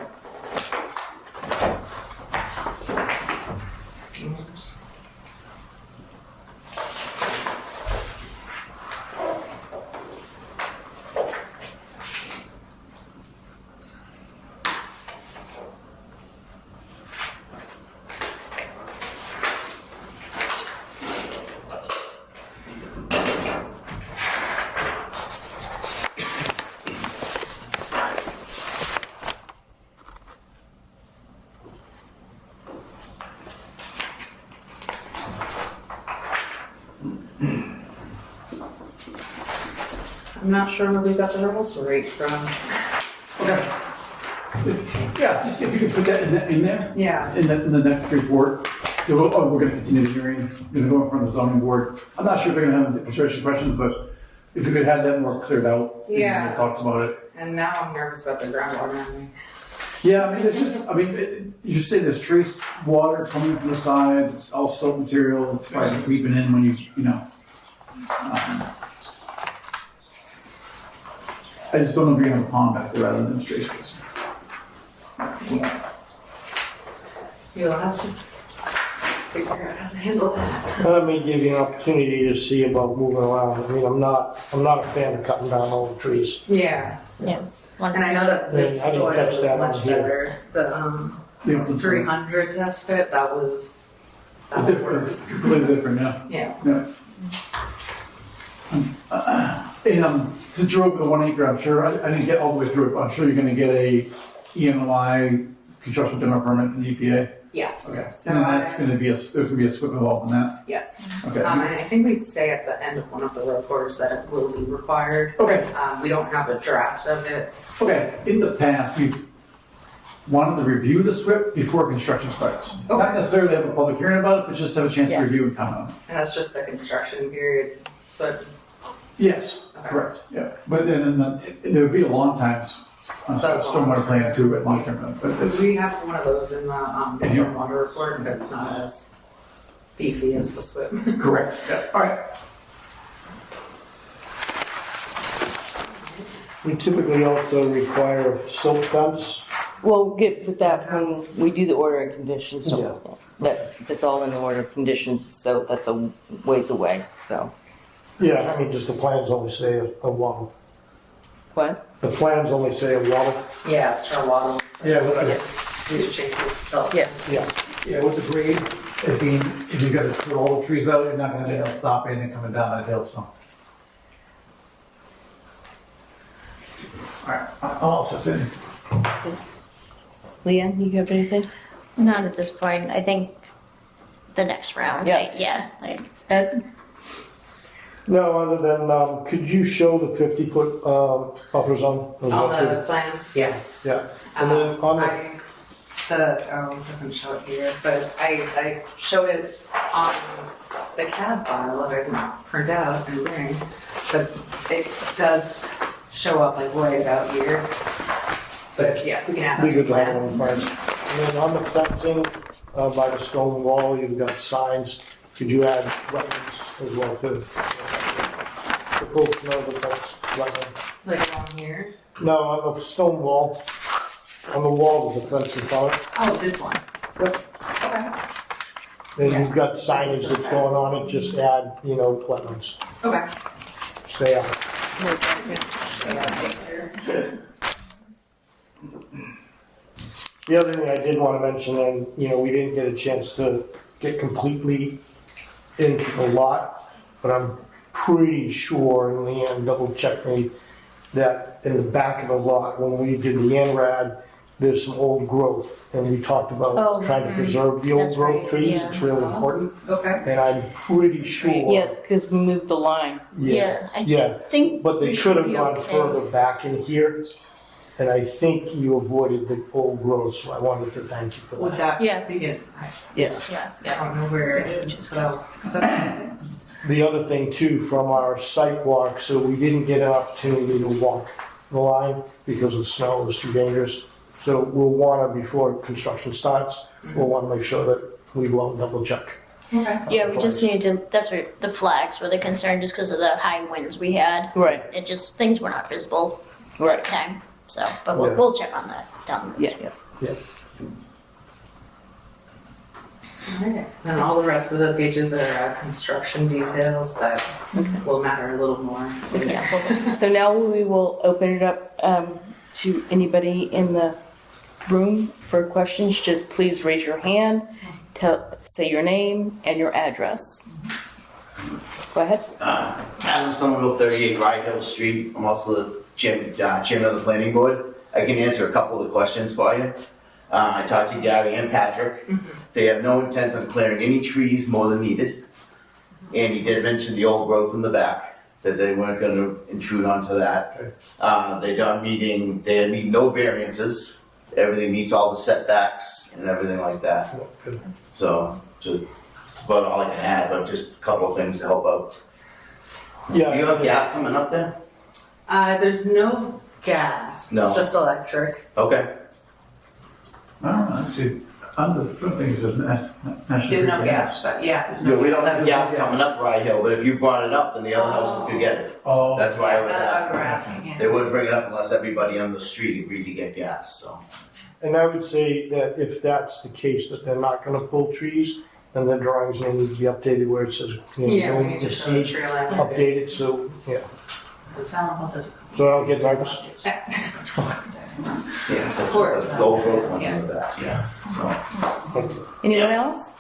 I'm not sure where we got the Rawls rate from. Okay. Yeah, just if you could put that in there. Yeah. In the next report. We're going to continue the hearing. We're going to go in front of the zoning board. I'm not sure if they're going to have infiltration questions, but if you could have that more cleared out. Yeah. We talked about it. And now I'm nervous about the groundwater management. Yeah, I mean, it's just, you say there's trace water coming from the sides, it's all silt material, it's probably creeping in when you know. I just don't know if you're gonna have a pond back there rather than a trace basin. You'll have to figure out how to handle that. Let me give you an opportunity to see about moving around. I mean, I'm not a fan of cutting down all the trees. Yeah. Yeah. And I know that this I didn't soil catch was that much on here. better. The Yeah, 300 test pit, that It's was different, it's completely different, yeah. Yeah. And since you're over the 1 acre, I'm sure, I didn't get all the way through it, but I'm sure you're gonna get a ENOI construction general permit from the EPA. Yes. Okay. So And then that's I- gonna be there's gonna be a SWIP involved in that. Yes. Okay. And I think we say at the end of one of the reports that it will be required. Okay. We don't have a draft of it. Okay, in the past, we've wanted to review the SWIP before construction starts. Not Okay. necessarily have a public hearing about it, but just have a chance to Yeah. review and comment on it. And that's just the construction period. So Yes, Okay. correct, yeah. But then there would be a long time stormwater plan too, at long term. But it's- we have one of those in the In your- stormwater report, but it's not as beefy as the SWIP. Correct, yeah, all right. We typically also require a silt fence. We'll get with that when we do the order of conditions. So Yeah. that's all in the order of conditions, so that's a ways away, so. Yeah, I mean, just the plans only say a wall. What? The plans only say a wall. Yeah, it's Charlotte. Yeah, well, It's due to changes to self. Yeah. Yeah. Yeah, with the grade, if you gotta put all the trees out, you're not gonna be able to stop anything coming down that hill, so. All right, I'll also send. Leanne, you have anything? Not at this point. I think the next round. Yeah. Ed? No, other than, could you show the 50-foot buffer zone? as well, On the too? plans, yes. Yeah, and then on the, It doesn't show it here, but I showed it on the CAD file that I didn't print out and bring, but it does show up like right about here. But yes, we can add that we to the could have it plan. on the plans. And then on the fencing, by the stone wall, you've got signs. Could you add wetlands as well too? Supposed to know the fence wetland. Like on here. No, on the stone wall, on the wall there's a fence in front. Oh, this one. Yep. Okay. And Yes. you've got signage that's going on it, just add, wetlands. Okay. Stay on it. The other thing I did want to mention, and, we didn't get a chance to get completely into the lot, but I'm pretty sure, and Leanne double checked me, that in the back of the lot, when we did the ANRAD, there's some old growth, and we talked about Oh, trying to preserve the old That's growth right, trees. yeah. It's really important, Okay. and I'm pretty sure. Yes, because we moved the line. Yeah, I Yeah, think. but they we should have be gone okay. further back in here, and I think you avoided the old growth, so I wanted to thank you for Would that. that Yeah. be it? Yes. Yeah, I yeah. don't know where it is, but I'll accept it. The other thing too, from our site walk, so we didn't get an opportunity to walk the line because the snow was too dangerous. So we'll wanna, before construction starts, we'll wanna make sure that we go out and double check. Okay. Yeah, we just need to, that's where the flags were the concern, just because of the high winds we had. Right. It just, things were not visible at Right. the time, so, but Yeah. we'll check on that down the road. Yeah. Yeah. Alright. And all the rest of the pages are construction details that will matter a little more. Yeah, we'll- So now we will open it up to anybody in the room for questions. Just please raise your hand, say your name and your address. Go ahead. Adam Somerville, 38 Rye Hill Street. I'm also the chairman of the planning board. I can answer a couple of the questions for you. I talked to Gary and Patrick. They have no intent on clearing any trees more than needed. And he did mention the old growth in the back, that they weren't gonna intrude onto that. They need no variances. Everything meets all the setbacks and everything like that. So, that's about all I can add, but just a couple of things to help out. Do you Yeah, have gas coming up there? There's no gas, No. it's just electric. Okay. I don't know, actually, the thing is, National There's Grid no gas, but yeah. Yeah, we don't have gas coming up Rye Hill, but if you brought it up, then the other houses could get it. Oh. That's why I was That's why we're asking. asking, yeah. They wouldn't bring it up unless everybody on the street agreed to get gas, so. and I would say that if that's the case, that they're not gonna pull trees, then the drawings may need to be updated where it says, Yeah, we going need to to show the see, tree line. updated, so, yeah. It's- So I don't get nervous. Yeah, that's Of course. that's the old growth ones in the back, yeah, so. Anyone else?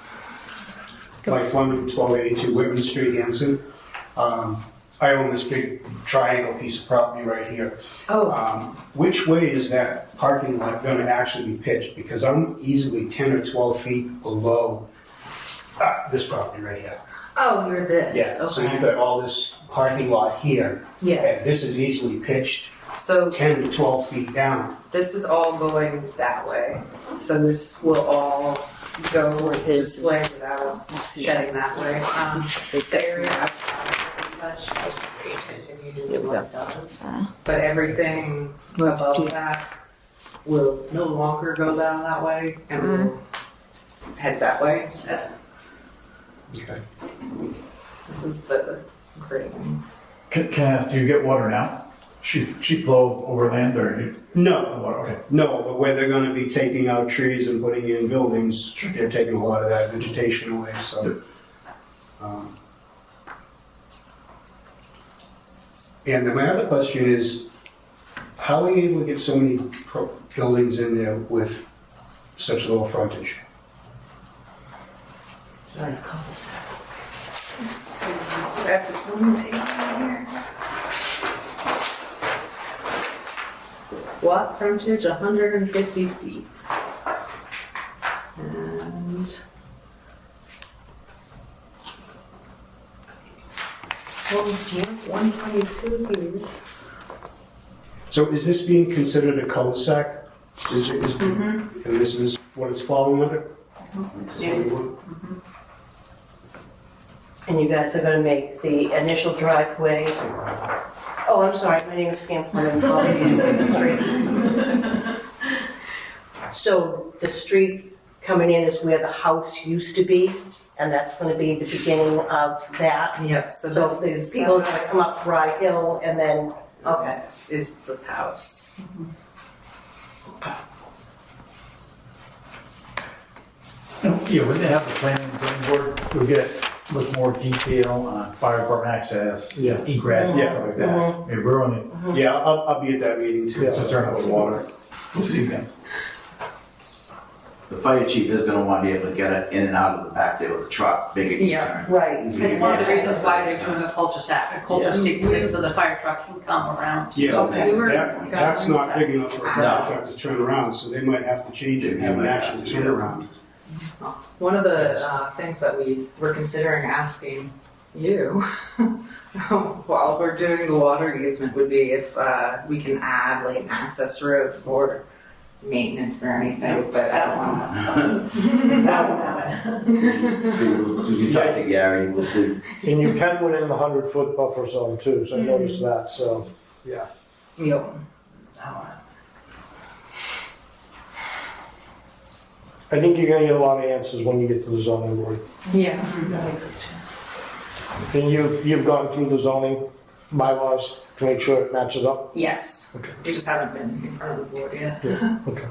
Mike Fleming, 1282 Whitman Street, Hanson. I own this big triangle piece of property right here. Which way is that parking lot going to actually be pitched? Because I'm easily 10 or 12 feet below this property right here. Oh, you're this, Yeah, so you've okay. got all this parking lot here. And Yes, this is easily pitched so 10 to 12 feet down. this is all going that way. So this will all go Sort of his- this way without shedding that way. The area outside pretty much just stay continue doing what it does. But everything above that will no longer go down that way and will head that way instead. Okay. This is the grading. Can I ask, do you get water now? Sheet flow overland or you? No, Water, okay. no, but where they're going to be taking out trees and putting in buildings, they're taking a lot of that vegetation away, so. And then my other question is, how are you able to get so many buildings in there with such low frontage? Sorry, cul-de-sac. Back to someone taking right here. Lot frontage 150 feet. And well, yeah, 122 here. So is this being considered a cul-de-sac? And this is what it's falling under? Yes. And you guys are gonna make the initial driveway. Oh, I'm sorry, my name is Pam Fleming, 1282 Whitman Street. So the street coming in is where the house used to be, and that's gonna be the beginning of that. Yep, so So this the is people the are gonna come up house. Rye Hill and then, okay. This is the house. Yeah, when they have the planning and zoning board, we'll get much more detail on fire department access, Yeah. egress, and Yeah. stuff like that. Maybe we're only Yeah, I'll be at that meeting too. Yeah. concerned with water. We'll see again. The fire chief is gonna wanna be able to get it in and out of the back there with a truck, big Yeah. U-turn. Right. It's one of the reasons why they're doing a cul-de-sac, so the fire truck can come around. Yeah, We were that's going not to- big enough for a fire truck to turn around, so they might have to change it and have an actual turnaround. One of the things that we were considering asking you while we're doing the water easement would be if we can add like an access road for maintenance or anything, but I don't want to. We can talk to Gary, we'll see. And you can within the 100-foot buffer zone too, so I noticed that, so, yeah. Yep. I think you're gonna get a lot of answers when you get to the zoning board. Yeah. And you've gone through the zoning bylaws to make sure it matches up? Yes. Okay. We just haven't been in front of the board yet. Yeah, okay.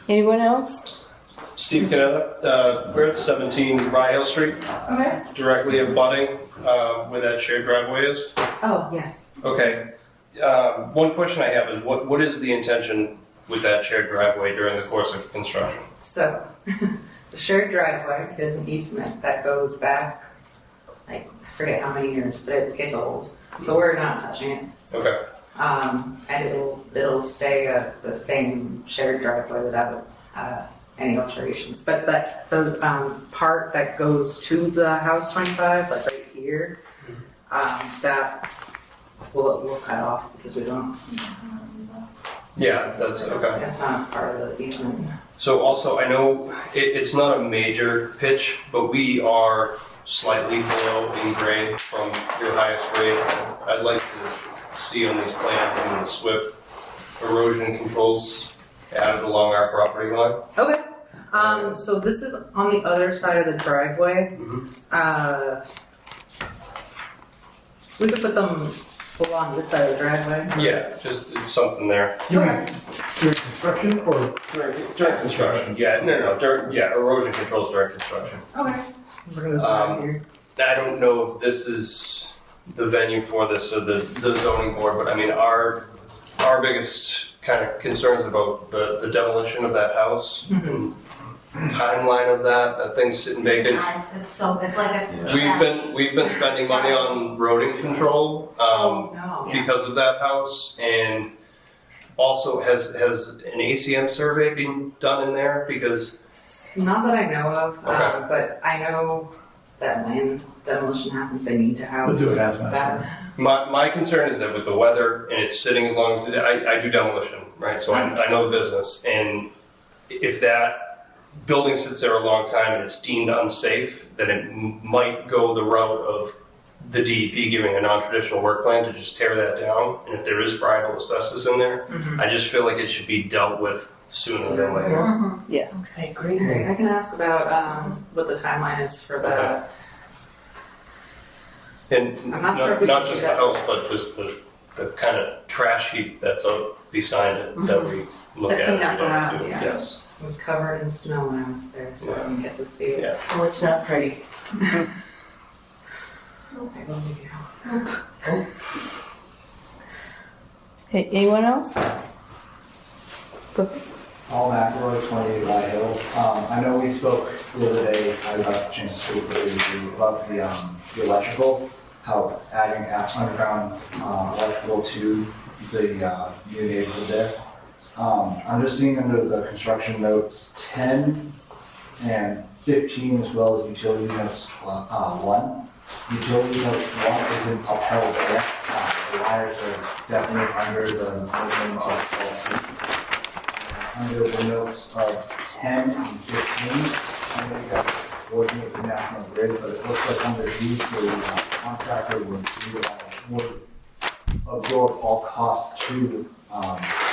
Anyone else? Steve Canetta, we're at 17 Rye Hill Street, Okay. directly abutting where that shared driveway is. Oh, yes. Okay, one question I have is what is the intention with that shared driveway during the course of construction? So, the shared driveway is an easement that goes back, like, I forget how many years, but it's old. So we're not touching it. Okay, And it'll stay the same shared driveway without any alterations. But the part that goes to the house 25, like right here, that we'll cut off because we don't. yeah, that's okay. It's not part of the easement. So also, I know it's not a major pitch, but we are slightly below in grade from your highest grade. I'd like to see on these plans and the SWIP erosion controls added along our property line. Okay. So this is on the other side of the driveway. We could put them along this side of the driveway. Yeah, just it's something there. You mean during construction or? During construction, erosion controls during construction. Okay. We're gonna start here. I don't know if this is the venue for this or the zoning board, but I mean, our biggest kind of concerns about the demolition of that house, and timeline of that thing's sitting vacant. It's like a. We've been spending money on rodent control, No. because of that house, and also has an ACM survey been done in there? Because It's not that I know of, Okay. but I know that when demolition happens, they need to have We'll do it as much. that. my concern is that with the weather and it's sitting as long as I do demolition, right? So I know the business, and if that building sits there a long time and it's deemed unsafe, then it might go the route of the DEP giving a non-traditional work plan to just tear that down. And if there is friable asbestos in there, I just feel like it should be dealt with sooner than later. Yes. I agree. Great. I can ask about what the timeline is for that. And I'm not sure if we not can just do the that. house, but just the kind of trash heap that's out beside it that we look The at every cleanup day around, too. yeah. Yes. It was covered in snow when I was there, so I didn't get to see it. Yeah. Oh, it's not pretty. I believe you. Okay, anyone else? Go ahead. All McElroy, 28 Rye Hill. I know we spoke the other day, I got a chance to speak with you about the electrical, how adding underground electrical to the new neighborhood there. I'm just seeing under the construction notes 10 and 15 as well as utility notes 1. Utility note 1 is in upheld air. The wires are definitely under the minimum of 12 feet. Under the notes of 10 and 15, I know you guys are working with the National Grid, but it looks like under these, the contractor would absorb all costs to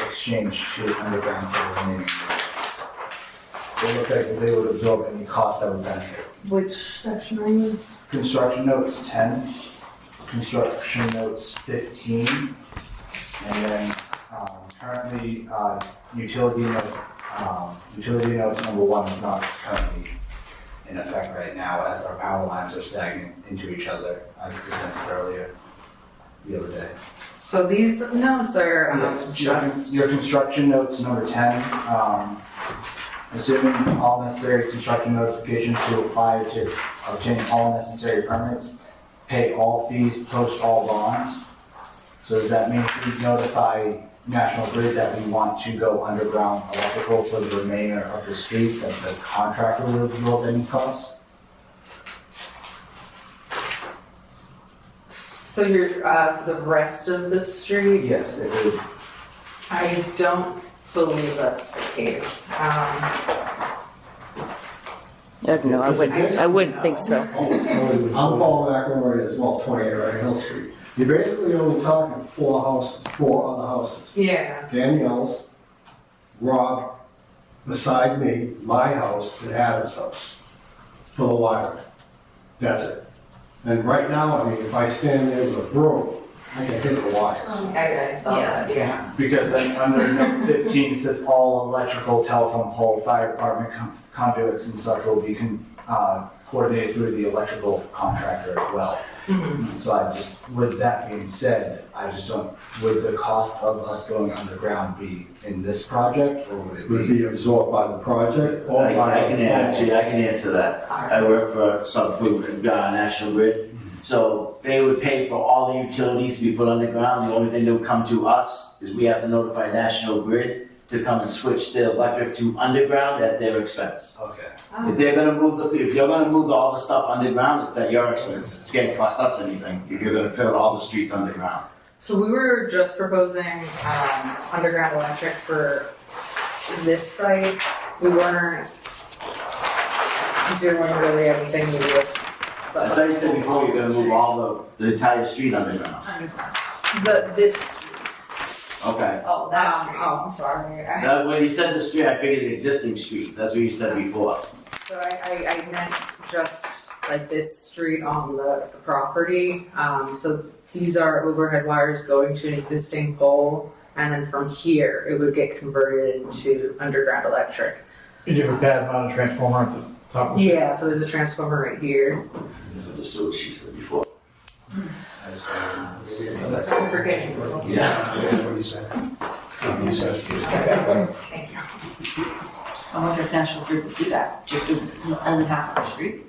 exchange to underground for the remaining. It looks like they would absorb any cost that would benefit. Which section are you in? Construction notes 10, construction notes 15, and then currently utility notes number 1 is not currently in effect right now as our power lines are sagging into each other. I presented earlier the other day. So these notes are Yes, just, your construction notes number 10, assuming all necessary construction notifications to apply to obtain all necessary permits, pay all fees, post all bonds. So does that mean we notify National Grid that we want to go underground electrical for the remainder of the street, that the contractor will absorb any costs? so you're, for the rest of the street? Yes, it would. I don't believe that's the case. No, I wouldn't think so. I'm Paul McElroy as well, 28 Right Hill Street. You're basically only talking four other houses. Yeah, Danielle's, Rob, beside me, my house, and Adam's house for the wiring. That's it. And right now, I mean, if I stand there with a broom, I can hit the wires. I saw that, yeah. Because then under number 15, it says all electrical, telephone pole, fire department conduits and such will be coordinated through the electrical contractor as well. So I just, with that being said, I just don't, would the cost of us going underground be in this project or would it Would it be? be absorbed by the project or I by? can answer that. I work for National Grid. So they would pay for all the utilities to be put underground. The only thing that would come to us is we have to notify National Grid to come and switch their electric to underground at their expense. Okay. If they're gonna if you're gonna move all the stuff underground, it's at your expense. It can't cost us anything if you're gonna put all the streets underground. So we were just proposing underground electric for this site. We weren't doing really anything new with. I thought you said before you're gonna move all the entire street underground. This, Okay. Oh, that street. I'm sorry. When you said the street, I figured the existing street. That's what you said before. So I meant just like this street on the property. So these are overhead wires going to an existing pole, and then from here, it would get converted into underground electric. You have a pad mounted transformer at the top of the. Yeah, so there's a transformer right here. So just what she said before. I just, So we're forgetting. Yeah. That's what he said. He says. Thank you. I wonder if National Grid would do that, just do only half of the street.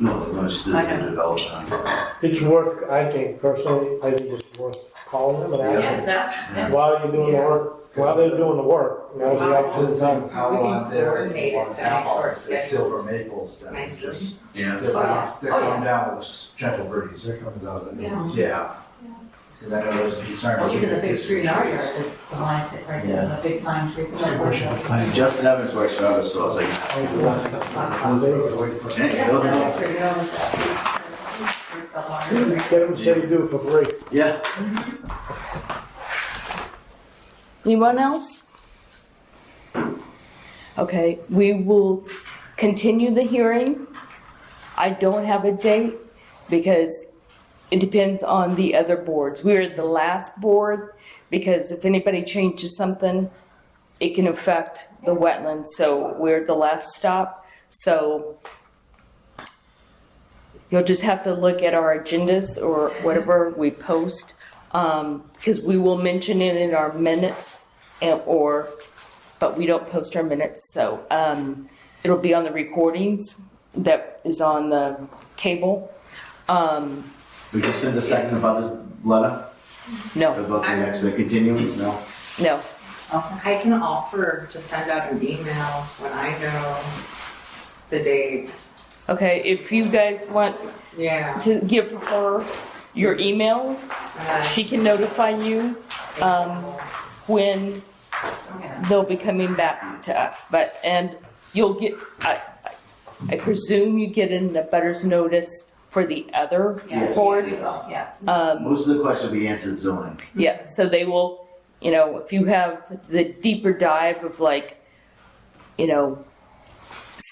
No, they're gonna just do the I know. development. It's worth, I think personally, I think it's worth calling them and asking That's, while you're doing the work, while they're doing the work. Now's the opportune time. power We can line there, coordinate it one to half make of work it says schedule. silver maples. And Nicely. just, Yeah. they're Oh, yeah. coming down with a gentle breeze. They're coming down. yeah. Yeah. Because I know there's a concern. Well, with even the big existing street in our yard, trees. the lines hit right there, the big pine tree. Justin Evans works for us, so I was like, hey, build it up. Get them to say you do it for free. Yeah. Anyone else? Okay, we will continue the hearing. I don't have a date because it depends on the other boards. We're the last board because if anybody changes something, it can affect the wetlands, so we're the last stop. So you'll just have to look at our agendas or whatever we post, because we will mention it in our minutes, but we don't post our minutes, so it'll be on the recordings that is on the cable. We just send the second about this letter No, about the next continuance, no? no. I can offer to send out an email when I know the date. Okay, if you guys want Yeah. to give her your email, she can notify you when they'll be coming back to us. And you'll get, I presume you get in the butters notice for the other Yes. boards. Yeah. Most of the questions will be answered zoning. Yeah, so they will, if you have the deeper dive of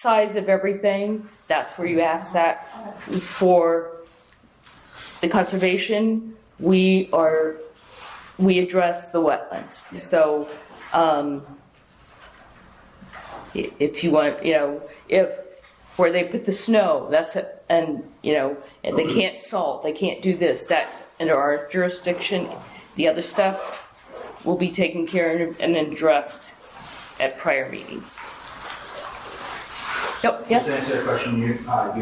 size of everything, that's where you ask that. For the conservation, we address the wetlands. So, if you want, if where they put the snow, that's it, and, and they can't salt, they can't do this, that's under our jurisdiction. The other stuff will be taken care of and addressed at prior meetings. Yep, To yes? answer your question, you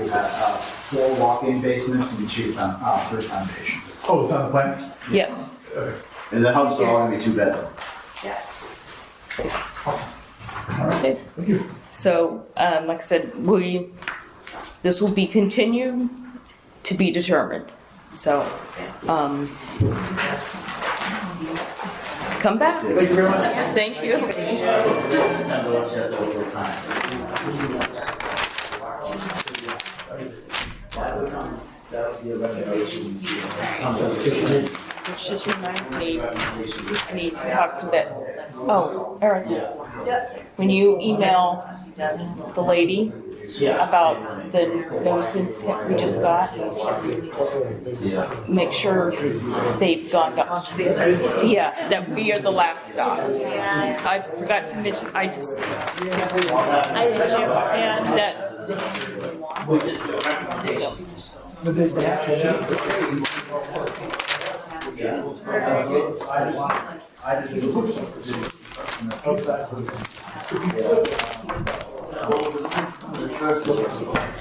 had 4 walk-in basements and 3 foundations. Oh, it's on the plan? Yeah. And the house is all gonna be 2-bedroom. Okay. So, like I said, this will be continued to be determined. So, come back. Thank you very much. Thank you. Which just reminds me, I need to talk to that. Oh, Eric, when you email the lady about the notice that we just got, make sure they've gone up to the other. Yeah, that we are the last stop. I forgot to mention, I did too, and that.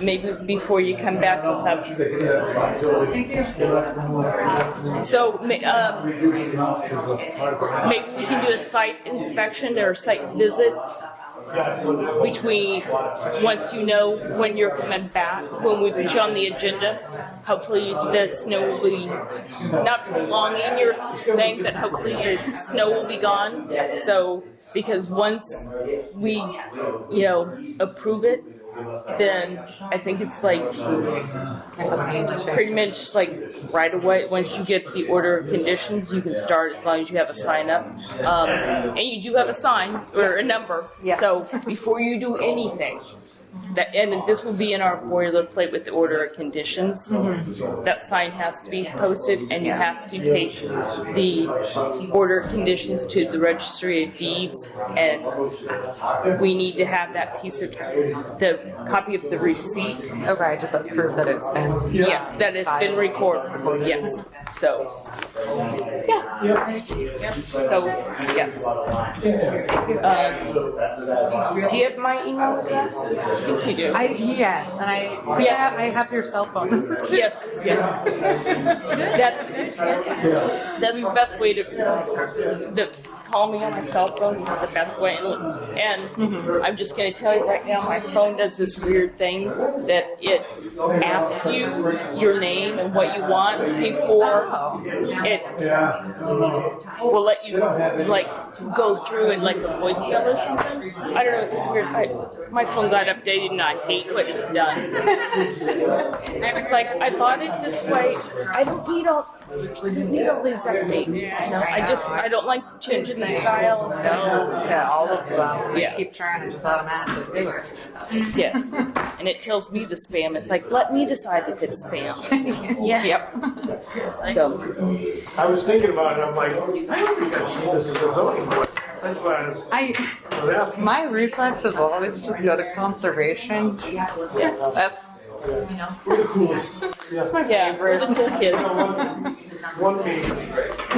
Maybe before you come back, we'll have. So, maybe we can do a site inspection or site visit between, once you know when you're coming back, when we put you on the agenda. Hopefully the snow will be, not prolonging your thing, but hopefully your snow will be gone. So, because once we, approve it, then I think it's like pretty much like right away. Once you get the order of conditions, you can start as long as you have a sign up. And you do have a sign or a number. So before you do anything, and this will be in our boilerplate with the order of conditions. That sign has to be posted, and you have to take the order of conditions to the registry of deeds, and we need to have that piece of the copy of the receipt. Okay, just as proof that it's been. Yes, that it's been recorded. Yes. So, yeah. So, yes. Do you have my email address? I think you do. Yes, and I have your cell phone number too. Yes, that's the best way to call me on my cell phone. Is the best way, and I'm just going to tell you right now, my phone does this weird thing that it asks you your name and what you want before it will let you go through and like a voicemail or something. I don't know. It's weird. My phone got updated and I hate what it's done. It's like I bought it this way. I don't need all these updates. I don't like changing the style. Yeah, all of them. Yeah. Keep trying to just automatically do it. Yeah, and it tells me the spam. It's like, let me decide if it's spam. Yeah. Yep. So, I was thinking about it, I'm like, I don't think I've seen this in the zoning board. That's why I was asking. My reflex is always just go to conservation. That's We're the coolest. that's my yeah, we're favorite. the cool kids. One maybe,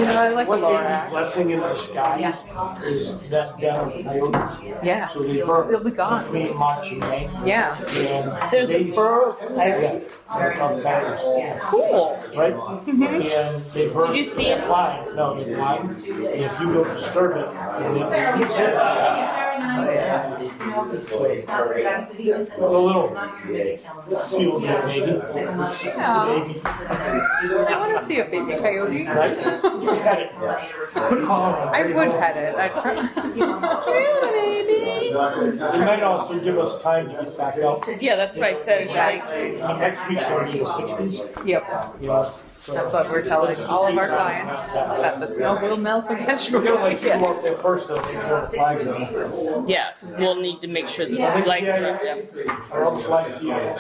I like the one maybe Lorax. blessing in disguise is that down in coyotes. Yeah. So they burn It'll be gone. between March and May. Yeah. And There's a they- burrow of coyotes. They're called coyotes. Cool. Right? And they burn. Did you see it? Blind. No, they're blind. And if you don't disturb it, then it a little feel good maybe. Yeah. Maybe. I want to see a baby coyote. Right? Pet it. Put a collar on it. I would pet it. I'd try. Yeah, baby. It might also give us time to get back out. Yeah, that's what I said. It's like, Next week's going to be the 60s. Yep. You know, That's what we're telling all of our clients, that the snow will melt we're eventually. gonna like go up there first though, make sure the flags are up. yeah, we'll need to make sure that the lights are up. Are all the flags here? And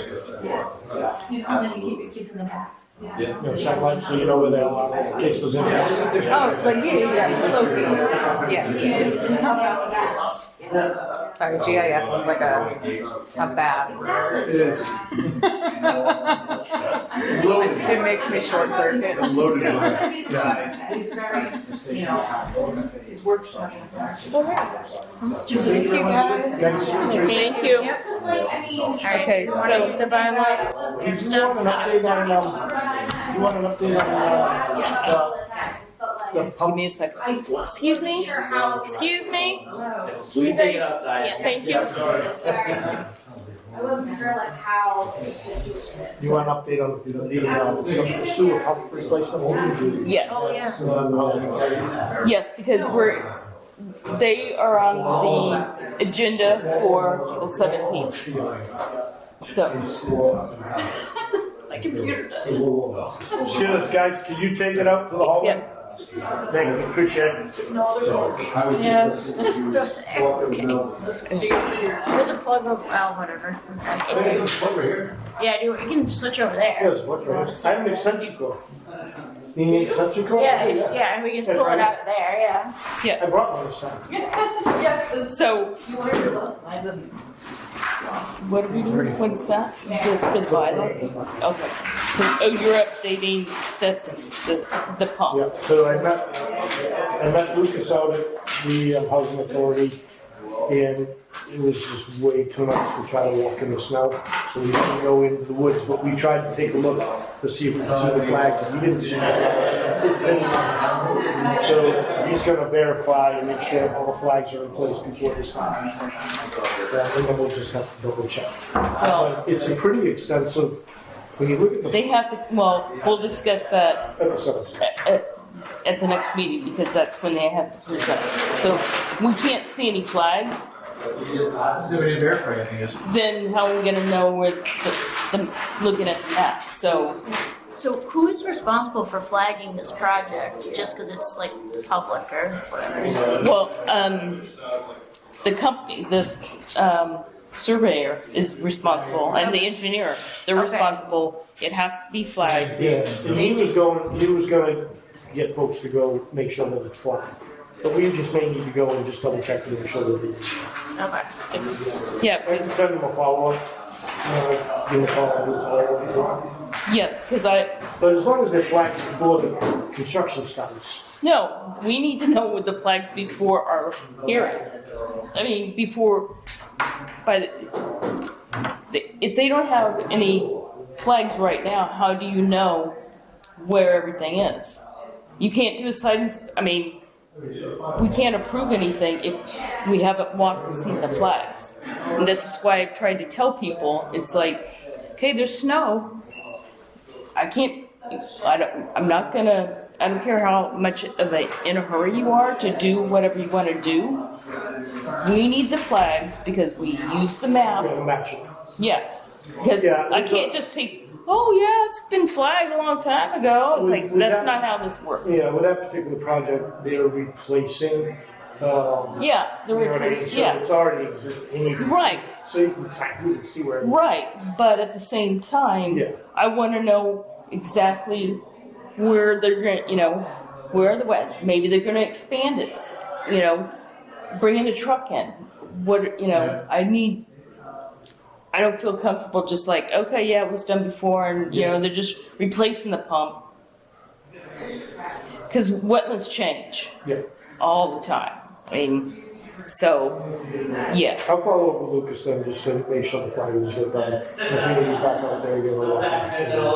then you keep your kids in the back. You know, satellite, so you know where they are, in case there's any. Oh, like, yeah, floating, yes. Sorry, GIS is like a bad word. It is. It makes me short circuit. Loaded. It's workshop. Thank you, guys. Thank you. Okay, so The bylaws. You want an update on, you want an update on, the give pump? me a second. Excuse me? Excuse me? We can take it outside. Yeah, thank you. I wasn't sure like how. You want an update on the sewer pump replacement? Yes. The housing authority? Yes, because they are on the agenda for the 17th. So, My computer does. Excuse us, guys, can you take it out to the hallway? yeah. Thank you, appreciate it. There's no other door. Yeah. There's a plug over, well, whatever. Okay. Yeah, you can switch over there. Yes, what's right? I have an extension cord. You need an extension cord? Yeah, we can just pull it out of there, yeah. I brought one this time. Yeah, 'cause So, you learned your lesson, I didn't. what are we doing? What is that? Is this for the bylaws? Okay. So, you're updating Stetson, the pump. Yeah, so I met Lucas out at the housing authority, and it was just way too much to try to walk in the snow. So we didn't go into the woods, but we tried to take a look to see if we could see the flags, and we didn't see them. It's been so he's gonna verify and make sure all the flags are in place before they start. And then we'll just have to double check. Well, It's a pretty extensive, when you look at the they have to, well, we'll discuss that episodes. at the next meeting because that's when they have to present. So, we can't see any flags. We didn't verify anything. Then how are we gonna know where looking at the map? So, who is responsible for flagging this project? Just because it's like public or whatever? well, the company, this surveyor is responsible, and the engineer, they're Okay. responsible. It has to be flagged. Yeah, and he was gonna get folks to go make sure that it's flat. But we just may need to go and just double check to make sure that it's. Okay. Yeah, I can send them a follow-up. Give them a call, do a follow-up. yes, because But as long as they're flagged before the construction starts. no, we need to know what the flags before our hearing. I mean, before, if they don't have any flags right now, how do you know where everything is? You can't do a I mean, we can't approve anything if we haven't walked and seen the flags. And this is why I've tried to tell people, it's like, okay, there's snow. I don't care how much of in a hurry you are to do whatever you want to do. We need the flags because we use the map. Yeah, match it. Yeah, because Yeah, I can't just say, oh yeah, it's been flagged a long time ago. It's like, With that's that- not how this works. Yeah, with that particular project, they're replacing, Yeah, the you know what I mean? replace, So yeah, it's already existing. You can see- Right. So you can see where. right. But at the same time, Yeah. I want to know exactly where they're going to, where are the wet, maybe they're going to expand it, bringing a truck in. I don't feel comfortable just like, okay, yeah, it was done before, and they're just replacing the pump. Because wetlands change Yeah. all the time. I mean, so, yeah. I'll follow up with Lucas then, just to make sure the flag was good done. If you need back out there, give a look.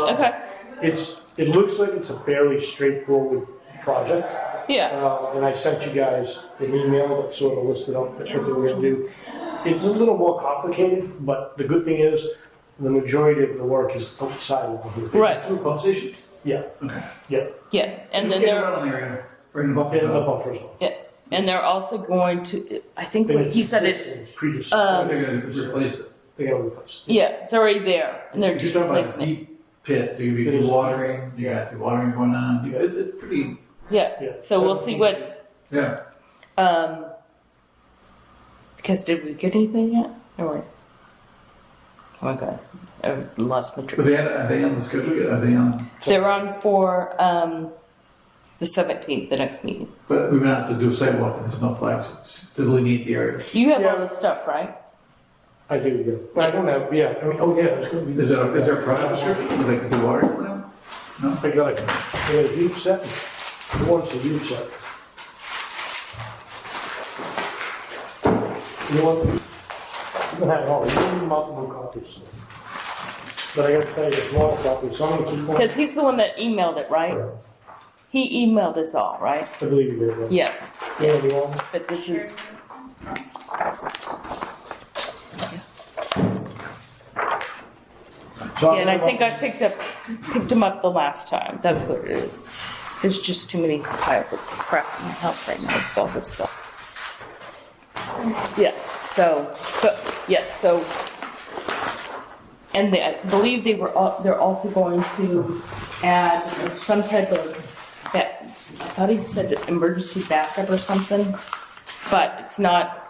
Okay. It looks like it's a fairly straightforward project. Yeah. And I sent you guys an email that sort of listed out what they were gonna do. It's a little more complicated, but the good thing is, the majority of the work is outside of the hoop. Right. Sewer pump station? Yeah, Okay. yeah, Yeah. And then Get they're, around area, bring the buffer in the zone. buffer zone. yeah. And they're also going to, I think And what it's he said it, existing, pre-existing. They're gonna replace it. They're gonna replace it. yeah, it's already there. And they're You're just talking about a replacing it. deep pit, so you'd be It is. dewatering, you got dewatering going on. Yeah. It's pretty, Yeah. Yeah. So we'll see what, yeah. because did we get anything yet? Or, okay. lost my Are train. they on the schedule yet? Are they on? They're on for the 17th, the next meeting. But we're gonna have to do a sidewalk and there's no flags to delineate the areas. You have all Yeah. the stuff, right? I do, yeah. But I don't have, yeah, I mean, oh, yeah, it's gonna be. Is there a project description, like the water plan? I got a huge set. Who wants a huge set? You want, you can have it all, you can need multiple copies. But I gotta tell you, the small copy, so I'm gonna keep one. Because he's the one that emailed it, right? He emailed us all, right? I believe you did, right? Yes. Yeah, you want? But this is. So Yeah, and I think I picked him up the last time. That's what it is. There's just too many piles of crap in my house right now with all this stuff. Yeah. So, but yes. So, and I believe they're also going to add some type of. I thought he said emergency backup or something, but it's not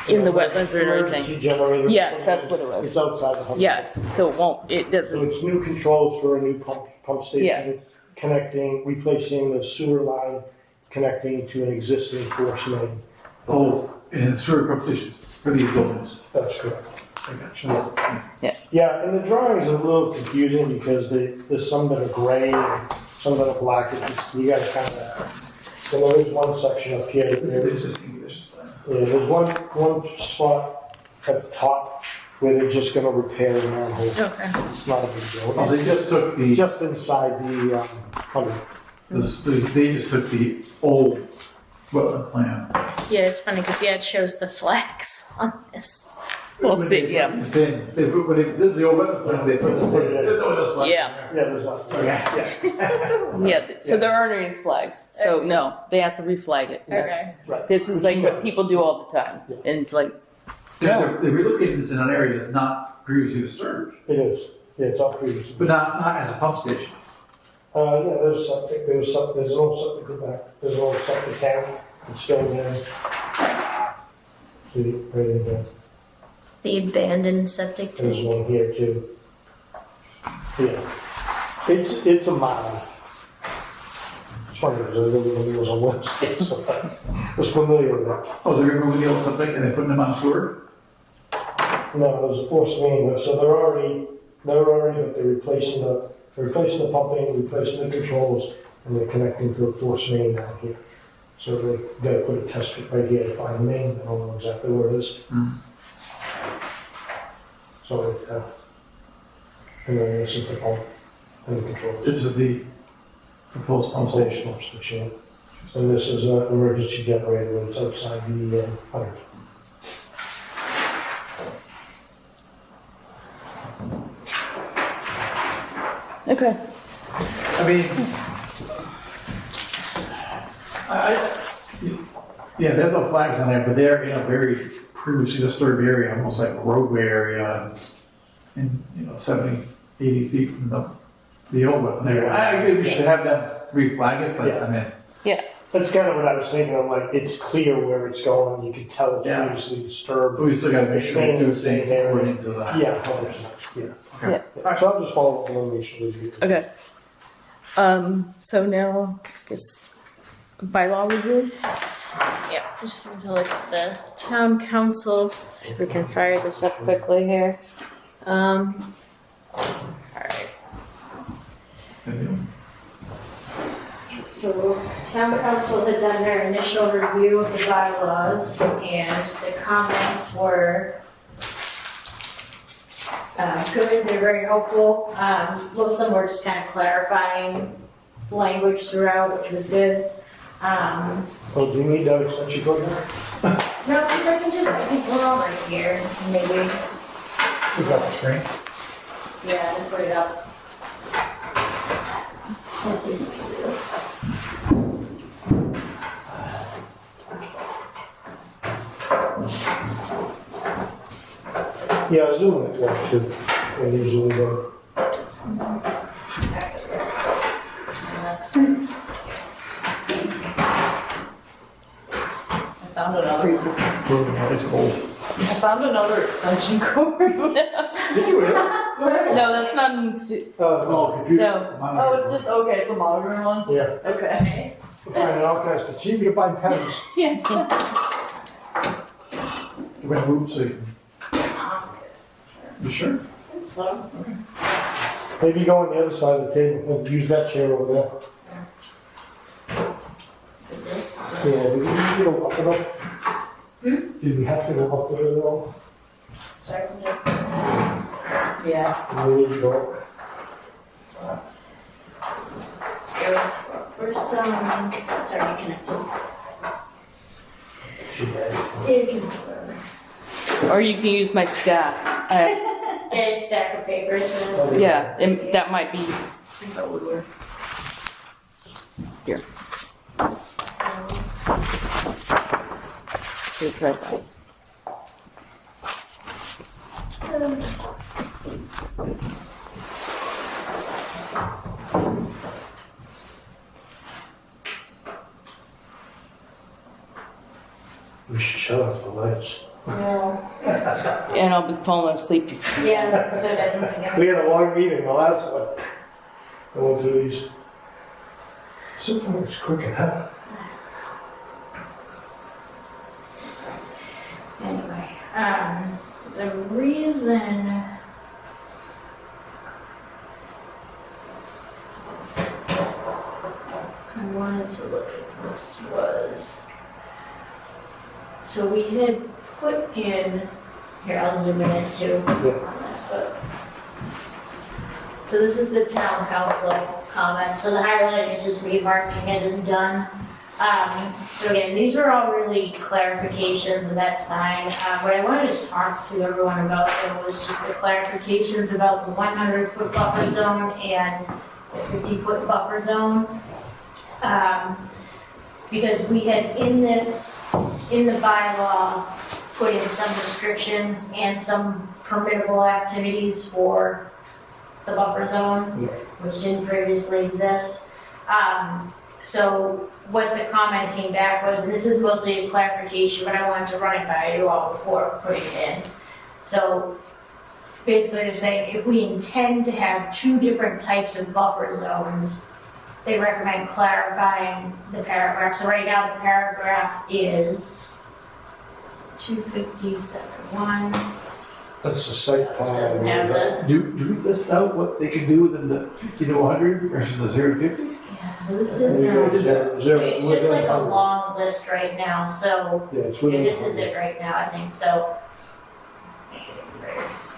in the wetlands or anything. Emergency generator. Yes, that's what it was. It's outside the home. Yeah, so it won't. It So doesn't. it's new controls for a new pump station. Yeah. Connecting, replacing the sewer line, connecting to an existing force main. Oh, and it's sewer pump stations for these buildings. That's correct. I got you. Yeah. Yeah, and the drawings are a little confusing because there's some that are gray and some that are black. It's just, you gotta kind of, and there is one section up here. This is English. Yeah, there's one spot at the top where they're just gonna repair the manhole. Okay. It's not a big deal. Oh, they just took the, Just inside the, 100. they just took the old wetland plan. Yeah, it's funny because yeah, it shows the flags on this. We'll see. Yeah. You're saying, this is the old wetland plan, they put the. Yeah. Yeah, there's not. Yeah. So there aren't any flags. So no, they have to reflag it. Okay. Right. This is like what people do all the time, and like. They relocated this in an area that's not previously disturbed, It is. Yeah, it's all previous. but not as a pump station. Yeah, there's septic, there's an old septic in back, there's an old septic tank, it's still there. See, right in there, The abandoned septic there's tank. one here too. Yeah, it's a mound. It's funny, because everybody was on Wednesday, so I was familiar with that. Oh, they're removing the old septic and they're putting them on sewer? No, there's a force main, so they're already, but they're replacing the pumping, replacing the controls, and they're connecting to a force main down here. So they gotta put a test pit right here to find the main, I don't know exactly where it is. So, and then this is the pump and the control. This is the proposed pump station. Pump station. And this is an emergency generator, and it's outside the 100. Okay. I mean, yeah, there's no flags on there, but they're in a very previously disturbed area, almost like a roadway area, and, 70, 80 feet from the old one area. I agree, we should have them reflag it, but I mean, Yeah. That's kind of what I was thinking, I'm like, it's clear where it's going, you can tell it's Yeah. previously disturbed. but we still gotta make sure we do things according to the. Yeah, 100%, yeah. Yeah. So I'll just follow up on the issue. Okay. So now, I guess bylaw review. Yeah, just need to look at the town council. See if we can fire this up quickly here. Alright. So, town council had done their initial review of the bylaws, and the comments were good, they're very helpful. Most of them were just kind of clarifying language throughout, which was good. Oh, do you need that extension cord now? No, because I think we're all right here, maybe, We got the screen. yeah, and put it up. Let's see if we can do this. Yeah, Zoom it works too. I usually do. And that's. I found it on. Freezing. It's cold. I found another extension cord. Did you really? No, that's not an Oh, computer. No. Oh, it's just, okay, it's a modern one? Yeah, Okay. we're finding all kinds of, see if you can find pens. We're gonna move so you You sure? So, Maybe go on the other side of the table and use that chair over there. this, Yeah, did we go up and up? Did we have to go up there at all? sorry, Yeah. We need to go up. where's some, it's already connected. She had- Yeah, you can do whatever. Or you can use my staff. Yeah, a stack of papers and. Yeah, that might be. That would work. Here. Here, try that. We should shut off the lights. And I'll be falling asleep. Yeah, so that. We had a long meeting, the last one. Going through these. Something that's quick, huh? Anyway, the reason I wanted to look at this was, so we had put in, here I'll zoom in too on this, but, so this is the town council comment, so the highlighting is just me marking it as done. So again, these were all really clarifications, and that's fine. What I wanted to talk to everyone about though was just the clarifications about the 100-foot buffer zone and the 50-foot buffer zone. Because we had in the bylaw, put in some restrictions and some permittable activities for the buffer zone, which didn't previously exist. So what the comment came back was, and this is mostly a clarification, but I wanted to run it by you all before putting it in. So basically they're saying if we intend to have two different types of buffer zones, they recommend clarifying the paragraph. So right now the paragraph is 257.1. That's the site This doesn't have plan. the, Do we list out what they can do within the 50 to 100 versus the 0 to 50? yeah, so this is, it's just like a long list right now, so, Yeah, it's yeah, within. this is it right now, I think, so.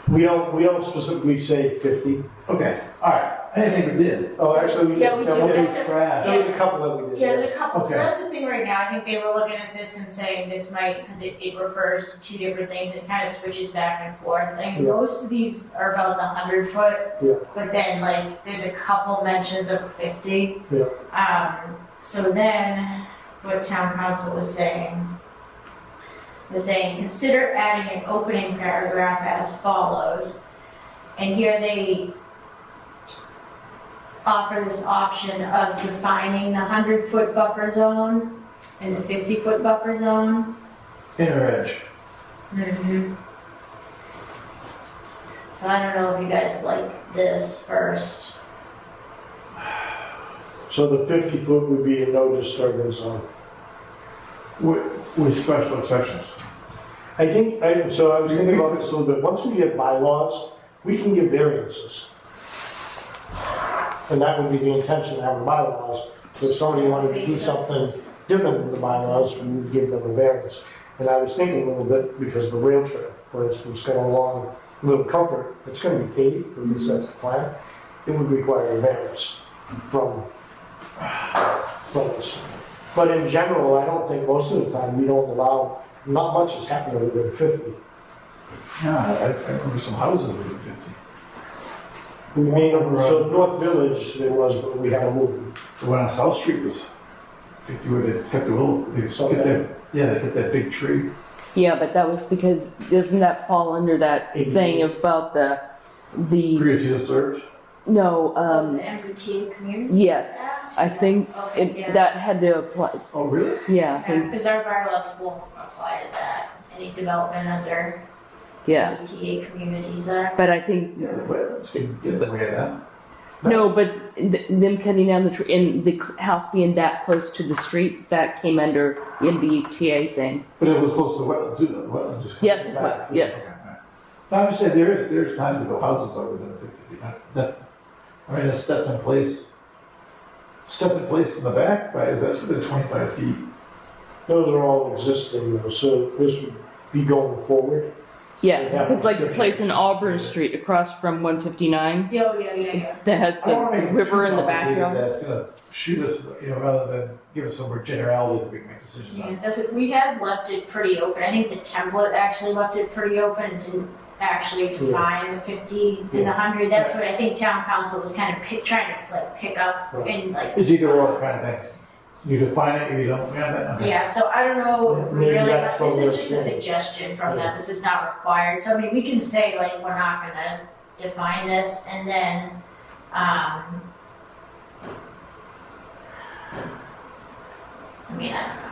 We don't specifically say 50. Okay, all right. I didn't think we did. Oh, actually, we Yeah, we do. did. That's Trash. There was a couple that we did. Yeah, there's a couple, so Okay. that's the thing right now, I think they were looking at this and saying this might, because it refers to two different things, it kind of switches back and forth. I mean, Yeah. most of these are about the 100-foot, Yeah. but then like, there's a couple mentions of 50. Yeah. So then, what town council was saying, consider adding an opening paragraph as follows. And here they offer this option of defining the 100-foot buffer zone and the 50-foot buffer zone. Inner edge. So I don't know if you guys like this first. So the 50 foot would be a no disturbance zone. With special exceptions. I was thinking about this a little bit. Once we get bylaws, we can give variances. And that would be the intention of having bylaws. So if somebody wanted to do something different than the bylaws, we would give them a variance. And I was thinking a little bit, because the rail trail, for instance, going along Little Comfort, it's gonna be paved, at least that's the plan. It would require a variance from us. But in general, I don't think most of the time we don't allow, not much has happened within 50. Yeah, I remember some houses within 50. We made, so North Village, there was, but we had to move. The one on South Street was 50 where they kept the little, they kept that, yeah, they kept that big tree. Yeah, but that was because, doesn't that fall under that thing about the, Previously disturbed? no, The MBTA Community yes, Act? I think Okay, yeah. that had to apply, Oh, really? yeah, I think, Because our bylaws won't apply to that. the development under Yeah, ETA Communities Act. but I think, Yeah, the wetlands can get in the way of that. no, but them cutting down the tree, and the house being that close to the street, that came under MBTA thing. But it was close to the wetland too, though, the wetland just. Yes, comes back. yeah. Okay, right. No, I'm just saying, there's times where the houses are within 50 feet, definitely. I mean, that's in place. Sets in place in the back, right, that's within 25 feet. Those are all existing though, so this would be going forward. Yeah, because like the place in Auburn Street across from 159 Yeah. that has I don't wanna the make it river in too the complicated background. That's gonna shoot us, rather than give us some more generalities that we can make decisions Yeah, on. that's it. We had left it pretty open. I think the template actually left it pretty open and didn't actually define the 50 and the 100. That's what I think town council was kind of trying to like pick up and like. It's either or kind of thing. You define it or you don't, okay. Yeah, so I don't know if we Maybe really, that's this what is just a we're saying. suggestion from them. This is not required. So I mean, we can say like, we're not gonna define this and then, I mean, I don't know.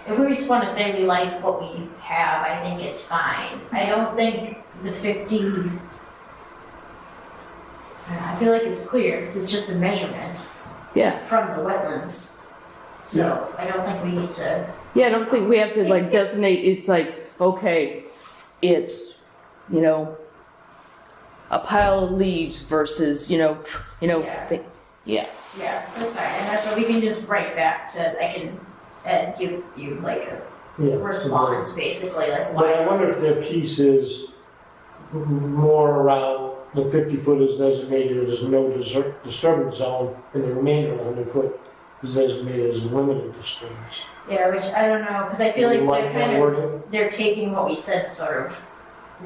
If we just want to say we like what we have, I think it's fine. I don't think the 50, I feel like it's clear, because it's just a measurement Yeah, from the wetlands. So I don't think we need to, yeah, I don't think we have to like designate, it's like, okay, it's, a pile of leaves versus, Yeah. yeah. yeah, that's fine. And that's what we can just write back to, I can give you like a Yeah. response, basically, like But I why. wonder if their piece is more around the 50 foot is designated as no disturbance zone, and the remainder of the 100 foot is designated as limited disturbance. Yeah, which I don't know, because I feel like You they're like kind that of, wording? they're taking what we said, sort of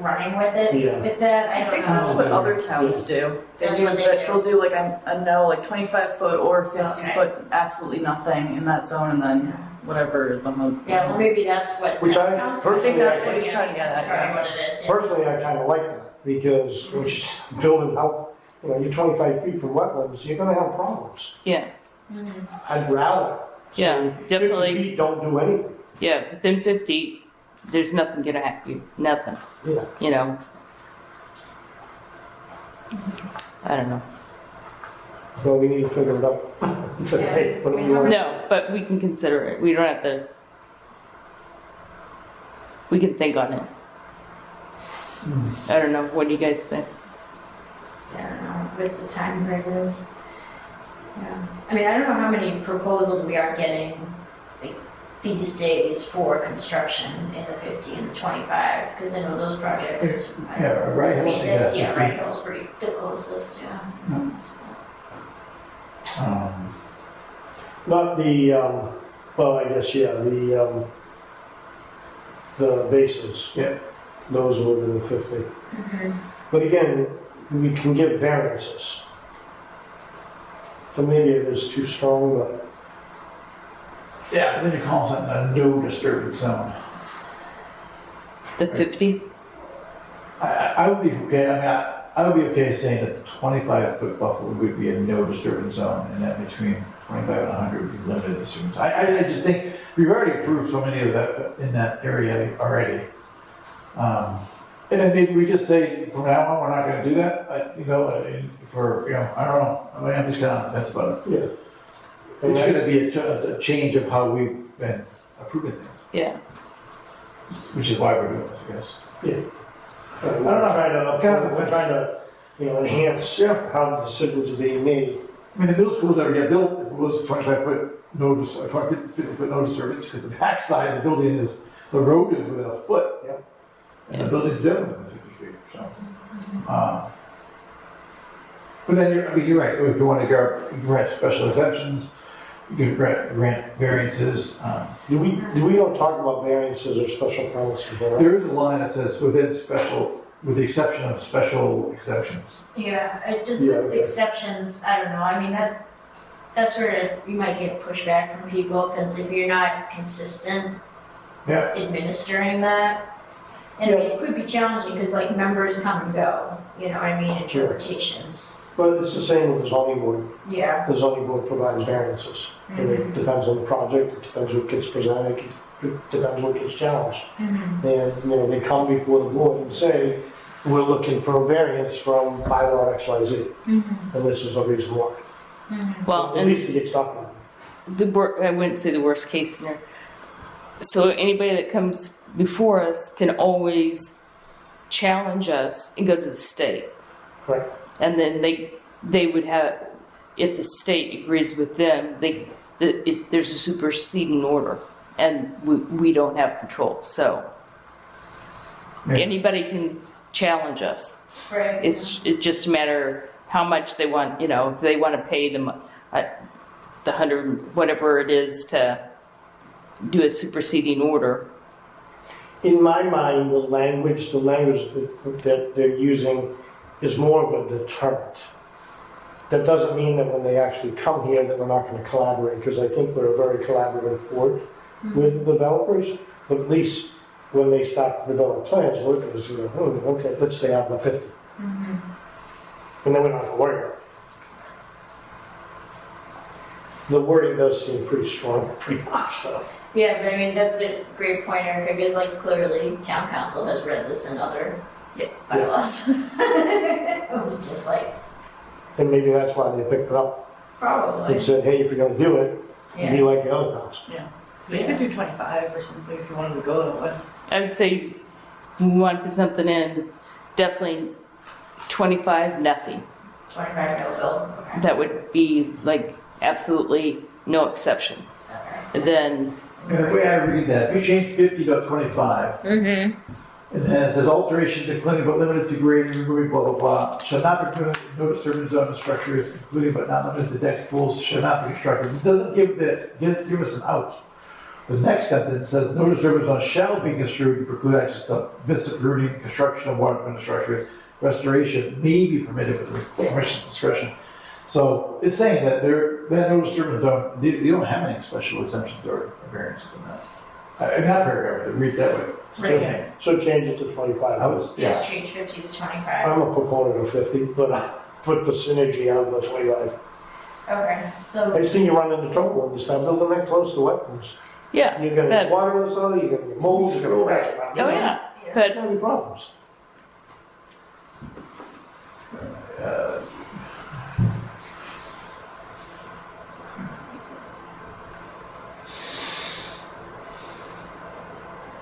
running with it, Yeah. with that. I I don't think know. that's what other towns do. They That's do, what they that- do. they'll do like a no, like 25 foot or 50 Okay. foot, absolutely nothing in that zone, and then whatever the most. Yeah, well, maybe that's what. Which I council- I think that's what he's Yeah, trying to get That's at, probably yeah. what it is, yeah. Personally, I kind of like that, because when you're building out, you're 25 feet from wetlands, you're gonna have problems. Yeah, I'd rather Yeah, say 50 definitely. feet, don't do anything. yeah, within 50, there's nothing gonna happen, nothing, Yeah. I don't know. Well, we need to figure it out. Hey, what do we want? No, but we can consider it, we don't have to, we can think on it. I don't know, what do you guys think? I don't know what the time frame is. Yeah, I mean, I don't know how many proposals we are getting like these days for construction in the 50 and the 25, because I know those projects. Yeah, right. I mean, think that's yeah, 50. right, Hill's pretty, the closest, yeah. So, Not the, well, I guess, yeah, the bases. Yeah. Those are within the 50. But again, we can give variances. So maybe it is too strong, but Yeah, then you call something a no disturbance zone. The 50? I would be okay, I would be okay saying that the 25 foot buffer would be a no disturbance zone, and that between 25 and 100 would be limited disturbance. I just think, we've already approved so many of that, in that area already. And then maybe we just say, from now on, we're not gonna do that, I don't know, I'm just kinda on the fence about it. yeah. It's gonna be a change of how we've been approving things, Yeah. which is why we're doing this, I guess. We're trying to, enhance how the decisions are being made. I mean, the middle school never get built if it was 25 foot no, 50 foot no disturbance, because the backside of the building is, the road is within a foot. Yep. And the building's different than 50 feet, so. But then you're right, if you want to grant special exemptions, you can grant variances. Do we don't talk about variances or special permits before? There is a line that says with the exception of special exceptions. Yeah, just Yeah, with okay. exceptions, I don't know, I mean, that's where you might get pushback from people, because if you're not consistent Yeah. administering that, and I mean, it could be challenging, because like members come and go, you know what I mean, interpretations. But it's the same with the zoning board. Yeah, The zoning board provides variances. And it depends on the project, it depends what gets presented, it It depends what gets challenged. And, they come before the board and say, we're looking for a variance from bylaw XYZ. And this is the reason why. Well, At and least it gets talked about. I wouldn't say the worst case scenario. So anybody that comes before us can always challenge us and go to the state. Right. And then they would have, if the state agrees with them, there's a superseding order, and we don't have control. So anybody can challenge us. Right. It's just a matter how much they want. If they want to pay them the 100, whatever it is, to do a superseding order. In my mind, the language that they're using is more of a deterrent. That doesn't mean that when they actually come here that we're not going to collaborate, because I think we're a very collaborative board with developers. But at least when they start to develop plans, look at this and go, okay, let's stay out of the 50. And then we don't have to worry about it. The wording does seem pretty strong, pretty harsh though. Yeah, but I mean, that's a great point, Erica, because like clearly town council has read this in other bylaws. It was just like, And maybe that's why they picked it up probably. and said, hey, if you're gonna do it, be like the other towns. Yeah. But you could do 25 or something if you wanted to go that way. I would say we want to put something in, definitely 25, nothing. 25 no bills. Okay. That would be like absolutely no exception. And then, And the way I read that, if you change 50 to 25, and then it says alterations including but limited to grading, removing, blah, blah, blah, shall not be permitted, no disturbance zone of structures, including but not limited to decks, pools, shall not be constructed. It doesn't give us an out. The next sentence says, no disturbance zone shall be construed to preclude access to vista pruning, construction of waterfront structures, restoration may be permitted with the commission's discretion. So it's saying that that no disturbance zone, they don't have any special exemptions or variances in that. In that paragraph, it reads that way. Right. So change it to 25. I was, Yes, change 50 to 25. I'm a proponent of 50, but I put the synergy out of the 25. Okay, so I just think you run into trouble when you start building that close to wetlands. yeah. You're gonna but- get water in the soil, you're gonna get mold, you're gonna crack. Oh, yeah. There's But gonna be problems.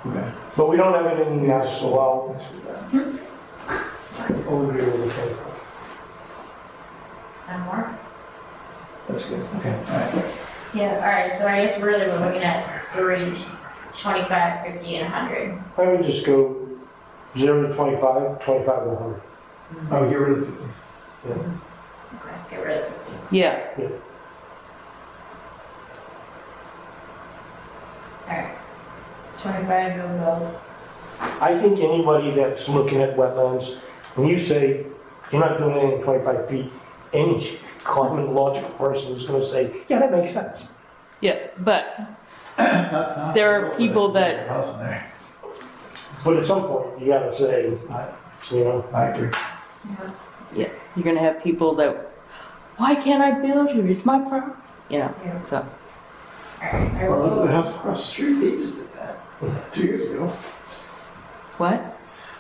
okay. But we don't have anything now, so I'll agree with the 25. and more? That's good. Okay. All right. Yeah, alright, so I guess really we're looking at 3, 25, 50, and 100. I would just go 0 to 25, 25 to 100. Oh, get rid of 50. Yeah. Okay, get rid of 50. yeah, Alright. 25 no bills. I think anybody that's looking at wetlands, when you say you're not doing anything 25 feet, any common logical person is gonna say, yeah, that makes sense. yeah. But Not there are people that- House in there. But at some point, you gotta say, you know, I agree. yeah, you're gonna have people that, why can't I build here? It's my property. Yeah. So Alright, I Well, look at will. the house across the street, they just did that 2 years ago. what?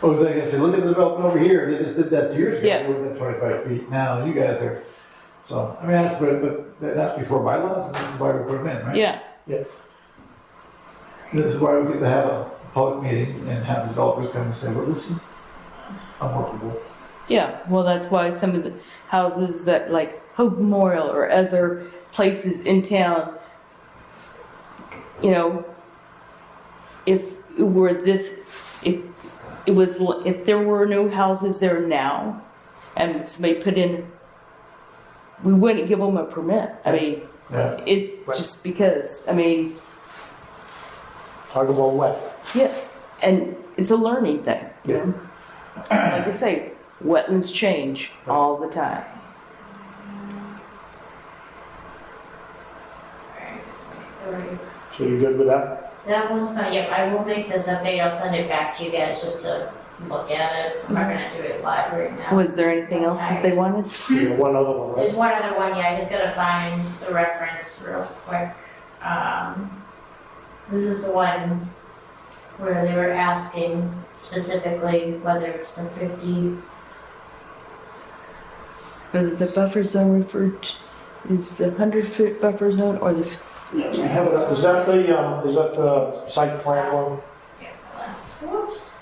Oh, like I said, look at the development over here, they just did that 2 years ago, Yeah. they were at 25 feet, now you guys are, so, I mean, but that's before bylaws, and this is why we put them in, right? Yeah, And this is why we get to have a public meeting and have developers come and say, well, this is unworkable. yeah. Well, that's why some of the houses that like Hope Memorial or other places in town, if it were this, if there were no houses there now, and somebody put in, we wouldn't give them a permit. I mean, Yeah. just because. I mean, talk about wet. yeah, and it's a learning thing. You know? Like I say, wetlands change all the time. Alright, so 30. So you good with that? That one's fine, yep, I will make this update, I'll send it back to you guys just to look at it. I'm not gonna do it live right now. Was there anything else that they wanted? You got one other one, There's right? one other one, yeah, I just gotta find the reference real quick. This is the one where they were asking specifically whether it's the 50. Whether the buffer zone referred to is the 100-foot buffer zone or the. Yeah, we have it up. Is that the site plan one? Whoops.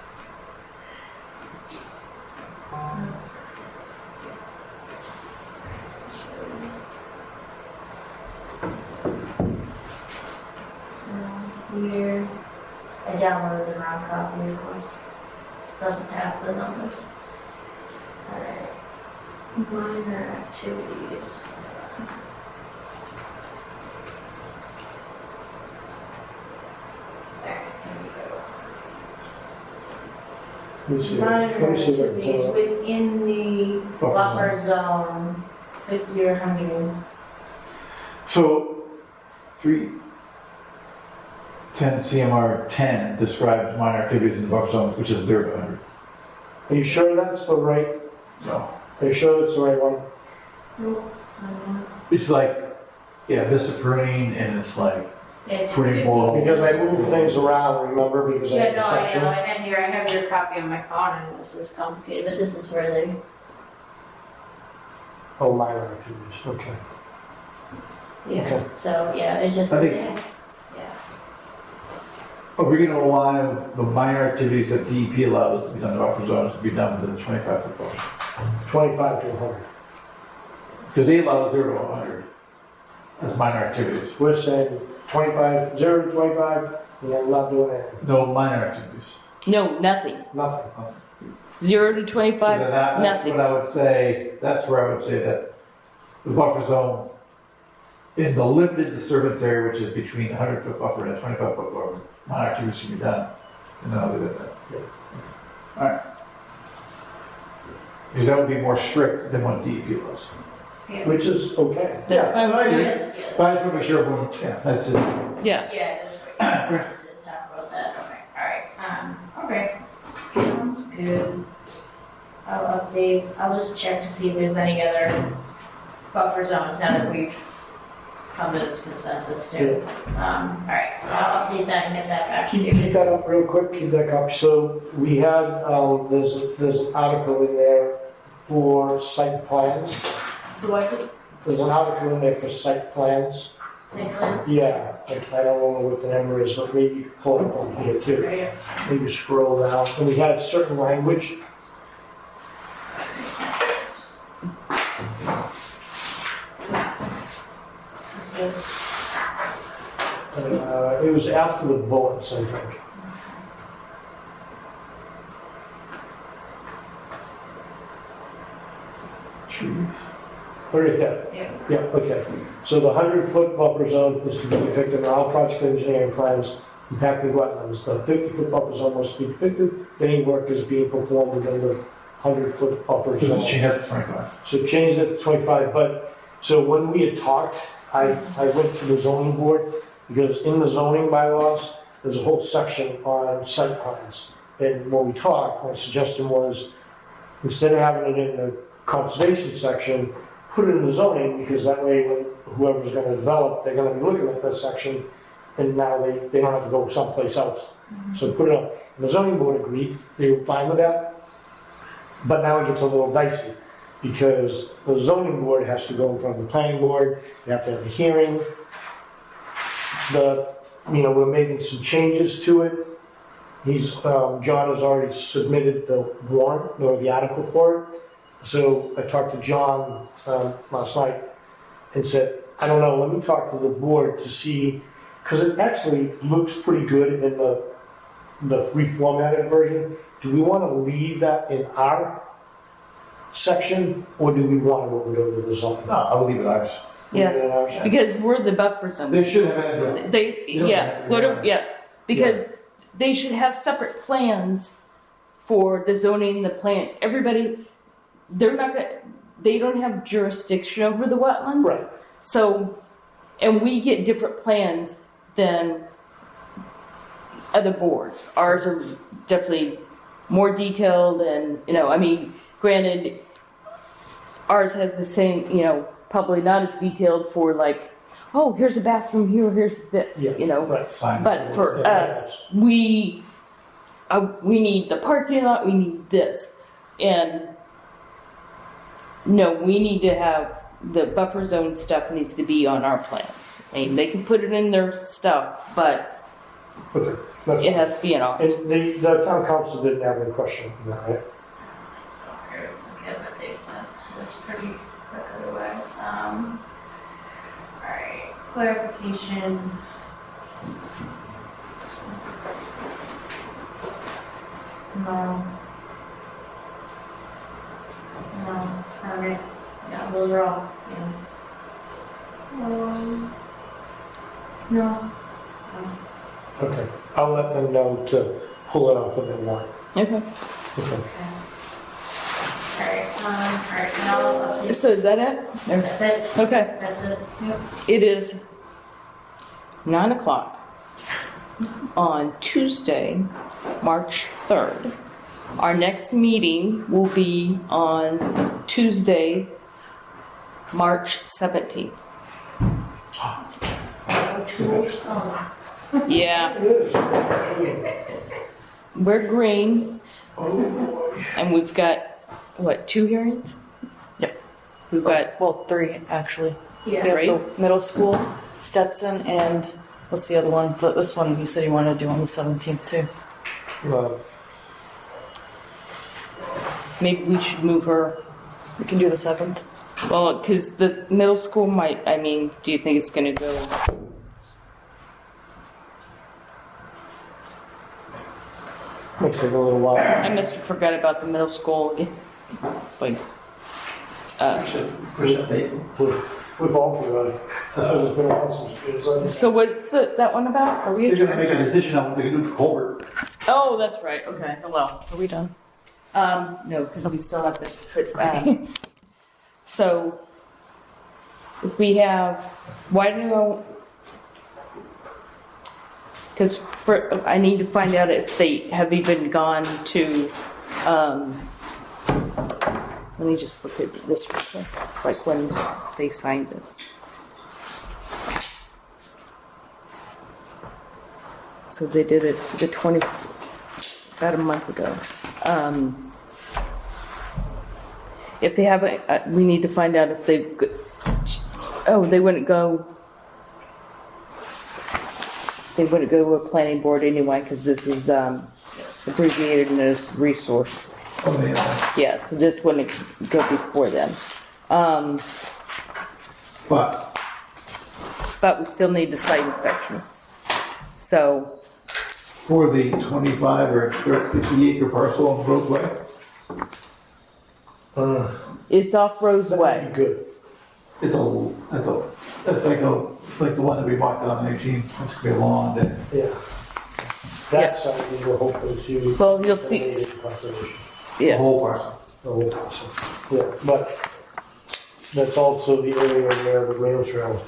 Here, I downloaded the wrong copy, of course. This doesn't have the numbers. Alright. Minor activities. Alright, Let me see. minor Let me see if I can activities pull it up. within the buffer zone, 50 or 100. So, 310 CMR 10 describes minor activities in the buffer zone, which is 0 to 100. Are you sure that's the right? So, Are you sure that's the right one? it's like, yeah, vista pruning, and it's like It's putting more. Because I moved things around, remember, because I Yeah, had no, a I section. know, and then here, I have your copy on my phone, and this is complicated, but this is where they, Oh, minor activities, okay. yeah, Okay. so, yeah, it's just, I think- yeah. Are we gonna allow the minor activities that DEP allows to be done in buffer zones to be done within the 25-foot buffer? 25 to 100. Because they allow 0 to 100 as minor activities. We're saying 25, 0 to 25, and I'm not doing anything, No minor activities. No, nothing. nothing. 0 to So 25, then that's nothing. what I would say, that's where I would say that the buffer zone in the limited disturbance area, which is between a 100-foot buffer and a 25-foot buffer, minor activities should be done. And then I'll leave it at that. All right. Because that would be more strict than what DEP was. Which is okay. That's fine. I agree. That's good. But I just want to make sure everyone, yeah, that's it. Yeah. Yeah, that's great, we wanted to talk about that, okay, alright, okay, sounds good. I'll just check to see if there's any other buffer zones now that we've come to this consensus too. Alright, so I'll update that and get that back to Keep you. that up real quick, keep that copy. So we had, there's an article in there for site plans. What is it? There's an article in there for site plans. Site plans? Yeah, I don't know what the number is, but maybe you can pull it up on here too. Right here. Maybe scroll down. And we had certain language. So, It was after the bullets, I think. Right there. yeah. Yeah, okay. So the 100-foot buffer zone is to be depicted in all project engineering plans impacting wetlands. The 50-foot buffer zone must be depicted. If any work is being performed within the 100-foot buffer So zone. just change that to 25. So change it to 25, but, so when we had talked, I went to the zoning board, because in the zoning bylaws, there's a whole section on site plans. And when we talked, my suggestion was, instead of having it in the conservation section, put it in the zoning, because that way, when whoever's gonna develop, they're gonna be looking at that section, and now they don't have to go someplace else. So put it up. And the zoning board agreed, they were fine with that. But now it gets a little dicey, because the zoning board has to go in front of the planning board, they have to have a hearing. We're making some changes to it. John has already submitted the warrant, or the article for it. So I talked to John last night and said, I don't know, let me talk to the board to see, because it actually looks pretty good in the reformatted version. Do we want to leave that in our section, or do we want to move it over to the zoning? No, I'll leave it ours. Yes, because we're the buffer zone. They should have had, They, You don't yeah, have to do that. yeah, because they should have separate plans for the zoning, the plan, everybody, they don't have jurisdiction over the wetlands. Right. So, and we get different plans than other boards. Ours are definitely more detailed and, granted, ours has the same, probably not as detailed for like oh, here's a bathroom here, here's this, Yeah, you know. right. Sign. But for Yeah, us, we need the parking lot, we need this. And no, we need to have, the buffer zone stuff needs to be on our plans. I mean, they can put it in their stuff, but Okay, that's it has to be in ours. And the town council didn't have any question on that, right? So here, look at what they said. It was pretty quick otherwise. Alright, clarification. So, no. No, permit. Yeah, those are all, yeah. No. Okay, I'll let them know to pull it off of their warrant. Okay. Okay. Alright, now I'll update. So is that it? Or- That's it. Okay. That's it. Yep. It is 9 o'clock on Tuesday, March 3rd. Our next meeting will be on Tuesday, March 17th. Yeah, we're green, and we've got, what, 2 hearings? Yep. We've got, Well, 3, actually. Yeah. We have Right. the middle school, Stetson, and what's the other one? This one you said you wanted to do on the 17th too. maybe we should move her, We can do the 7th. well, because the middle school might, I mean, do you think it's gonna go? Makes it a little while. I must have forgot about the middle school again. It's like, Push that date. We've all forgot it. It's been a while since it was. so what's that one about? Are we They're gonna make a adjourned? decision on what they can do with the culvert. Oh, that's right, okay, well. Are we done? No, because we still have to, so, if we have, why do, because I need to find out if they have even gone to, let me just look at this real quick, like when they signed this. So they did it the 20th, about a month ago. If they haven't, we need to find out if they've, they wouldn't go to a planning board anyway, because this is abbreviated as resource. Oh, yeah. Yeah, so this wouldn't go before them. But But we still need the site inspection. So, for the 25 or 50 acre parcel on roadway, it's off Rose Way. Good. that's like the one that we walked on 18. That's gonna be a long day. Yeah. Yeah. That side we were hoping to. Well, you'll see. eliminate the conservation, The Yeah, whole parcel. The whole parcel. Yeah, but that's also the area where the rail trail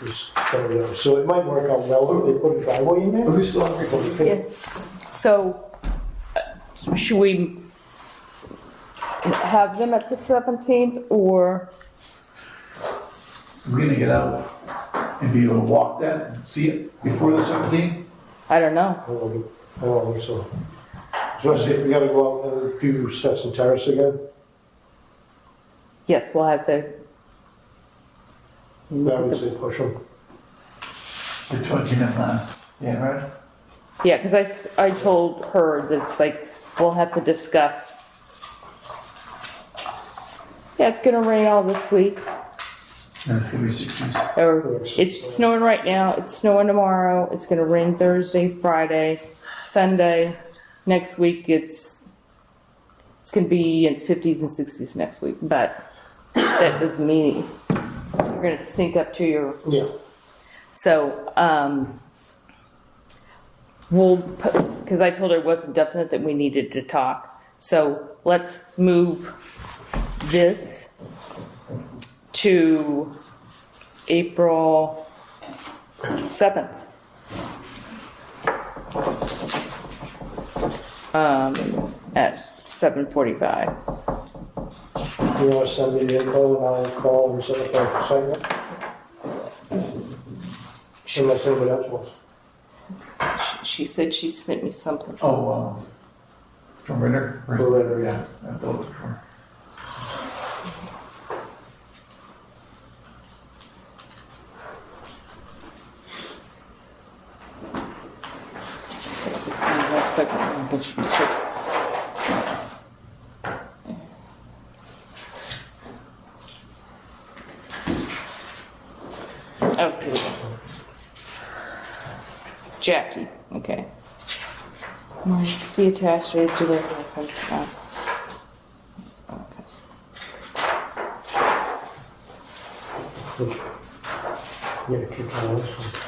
is gonna go. So it might work out well if they put a driveway in But there. we still have to yeah. So, should we have them at the 17th, or? We're gonna get out and be able to walk that and see it before the 17th. I don't know. I don't think so. Especially if we gotta go out and do steps and terrace again. Yes, we'll have to. I would say push them. The 20th last. Yeah, right? Yeah, because I told her that it's like, we'll have to discuss. Yeah, it's gonna rain all this week, And it's gonna be 60s. or it's snowing right now, it's snowing tomorrow, it's gonna rain Thursday, Friday, Sunday. Next week, it's gonna be in 50s and 60s next week, but that doesn't mean you're gonna sink up to your. Yeah. So, because I told her it wasn't definite that we needed to talk. So let's move this to April 7th. At 7:45. You wanna send me the info and I'll call and set up a segment? unless anybody else wants. She said she sent me something. Oh, from Ritter? For Ritter, Yeah, that was from. Just give me 1 second. I'm gonna check. Oh, here we go. Jackie, okay. See attached to delivery. Okay. Yeah, keep on this one.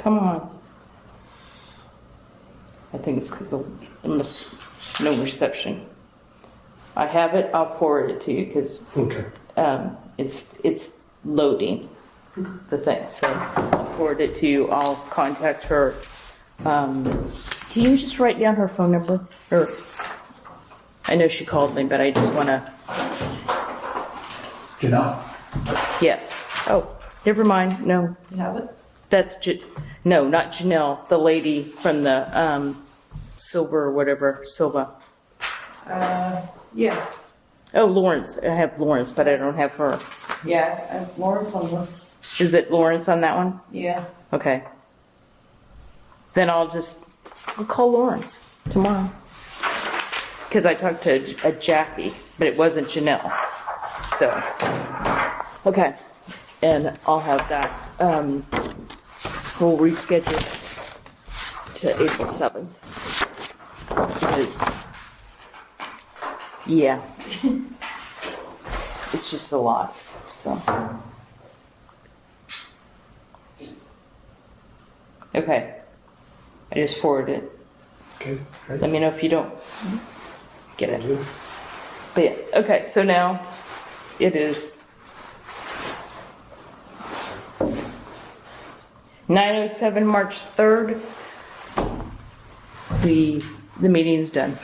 Come on. I think it's because of no reception. I have it. I'll forward it to you because Okay. it's loading the thing. So I'll forward it to you. I'll contact her. Can you just write down her phone number? Or I know she called me, but I just want to. Janelle? Yeah. Oh, never mind. No, You have it? that's no, not Janelle. The lady from the Silver or whatever, Silva. Yeah. Oh, Lawrence. I have Lawrence, but I don't have her. Yeah, I have Lawrence on this. Is it Lawrence on that one? Yeah. Okay. Then I'll call Lawrence tomorrow. Because I talked to Jackie, but it wasn't Janelle. So, okay. And I'll have that. We'll reschedule to April 7th. Because, yeah. It's just a lot, so. Okay. I just forwarded it. Okay. Let me know if you don't get it. But yeah, okay, so now it is 9:07 March 3rd. The meeting's done.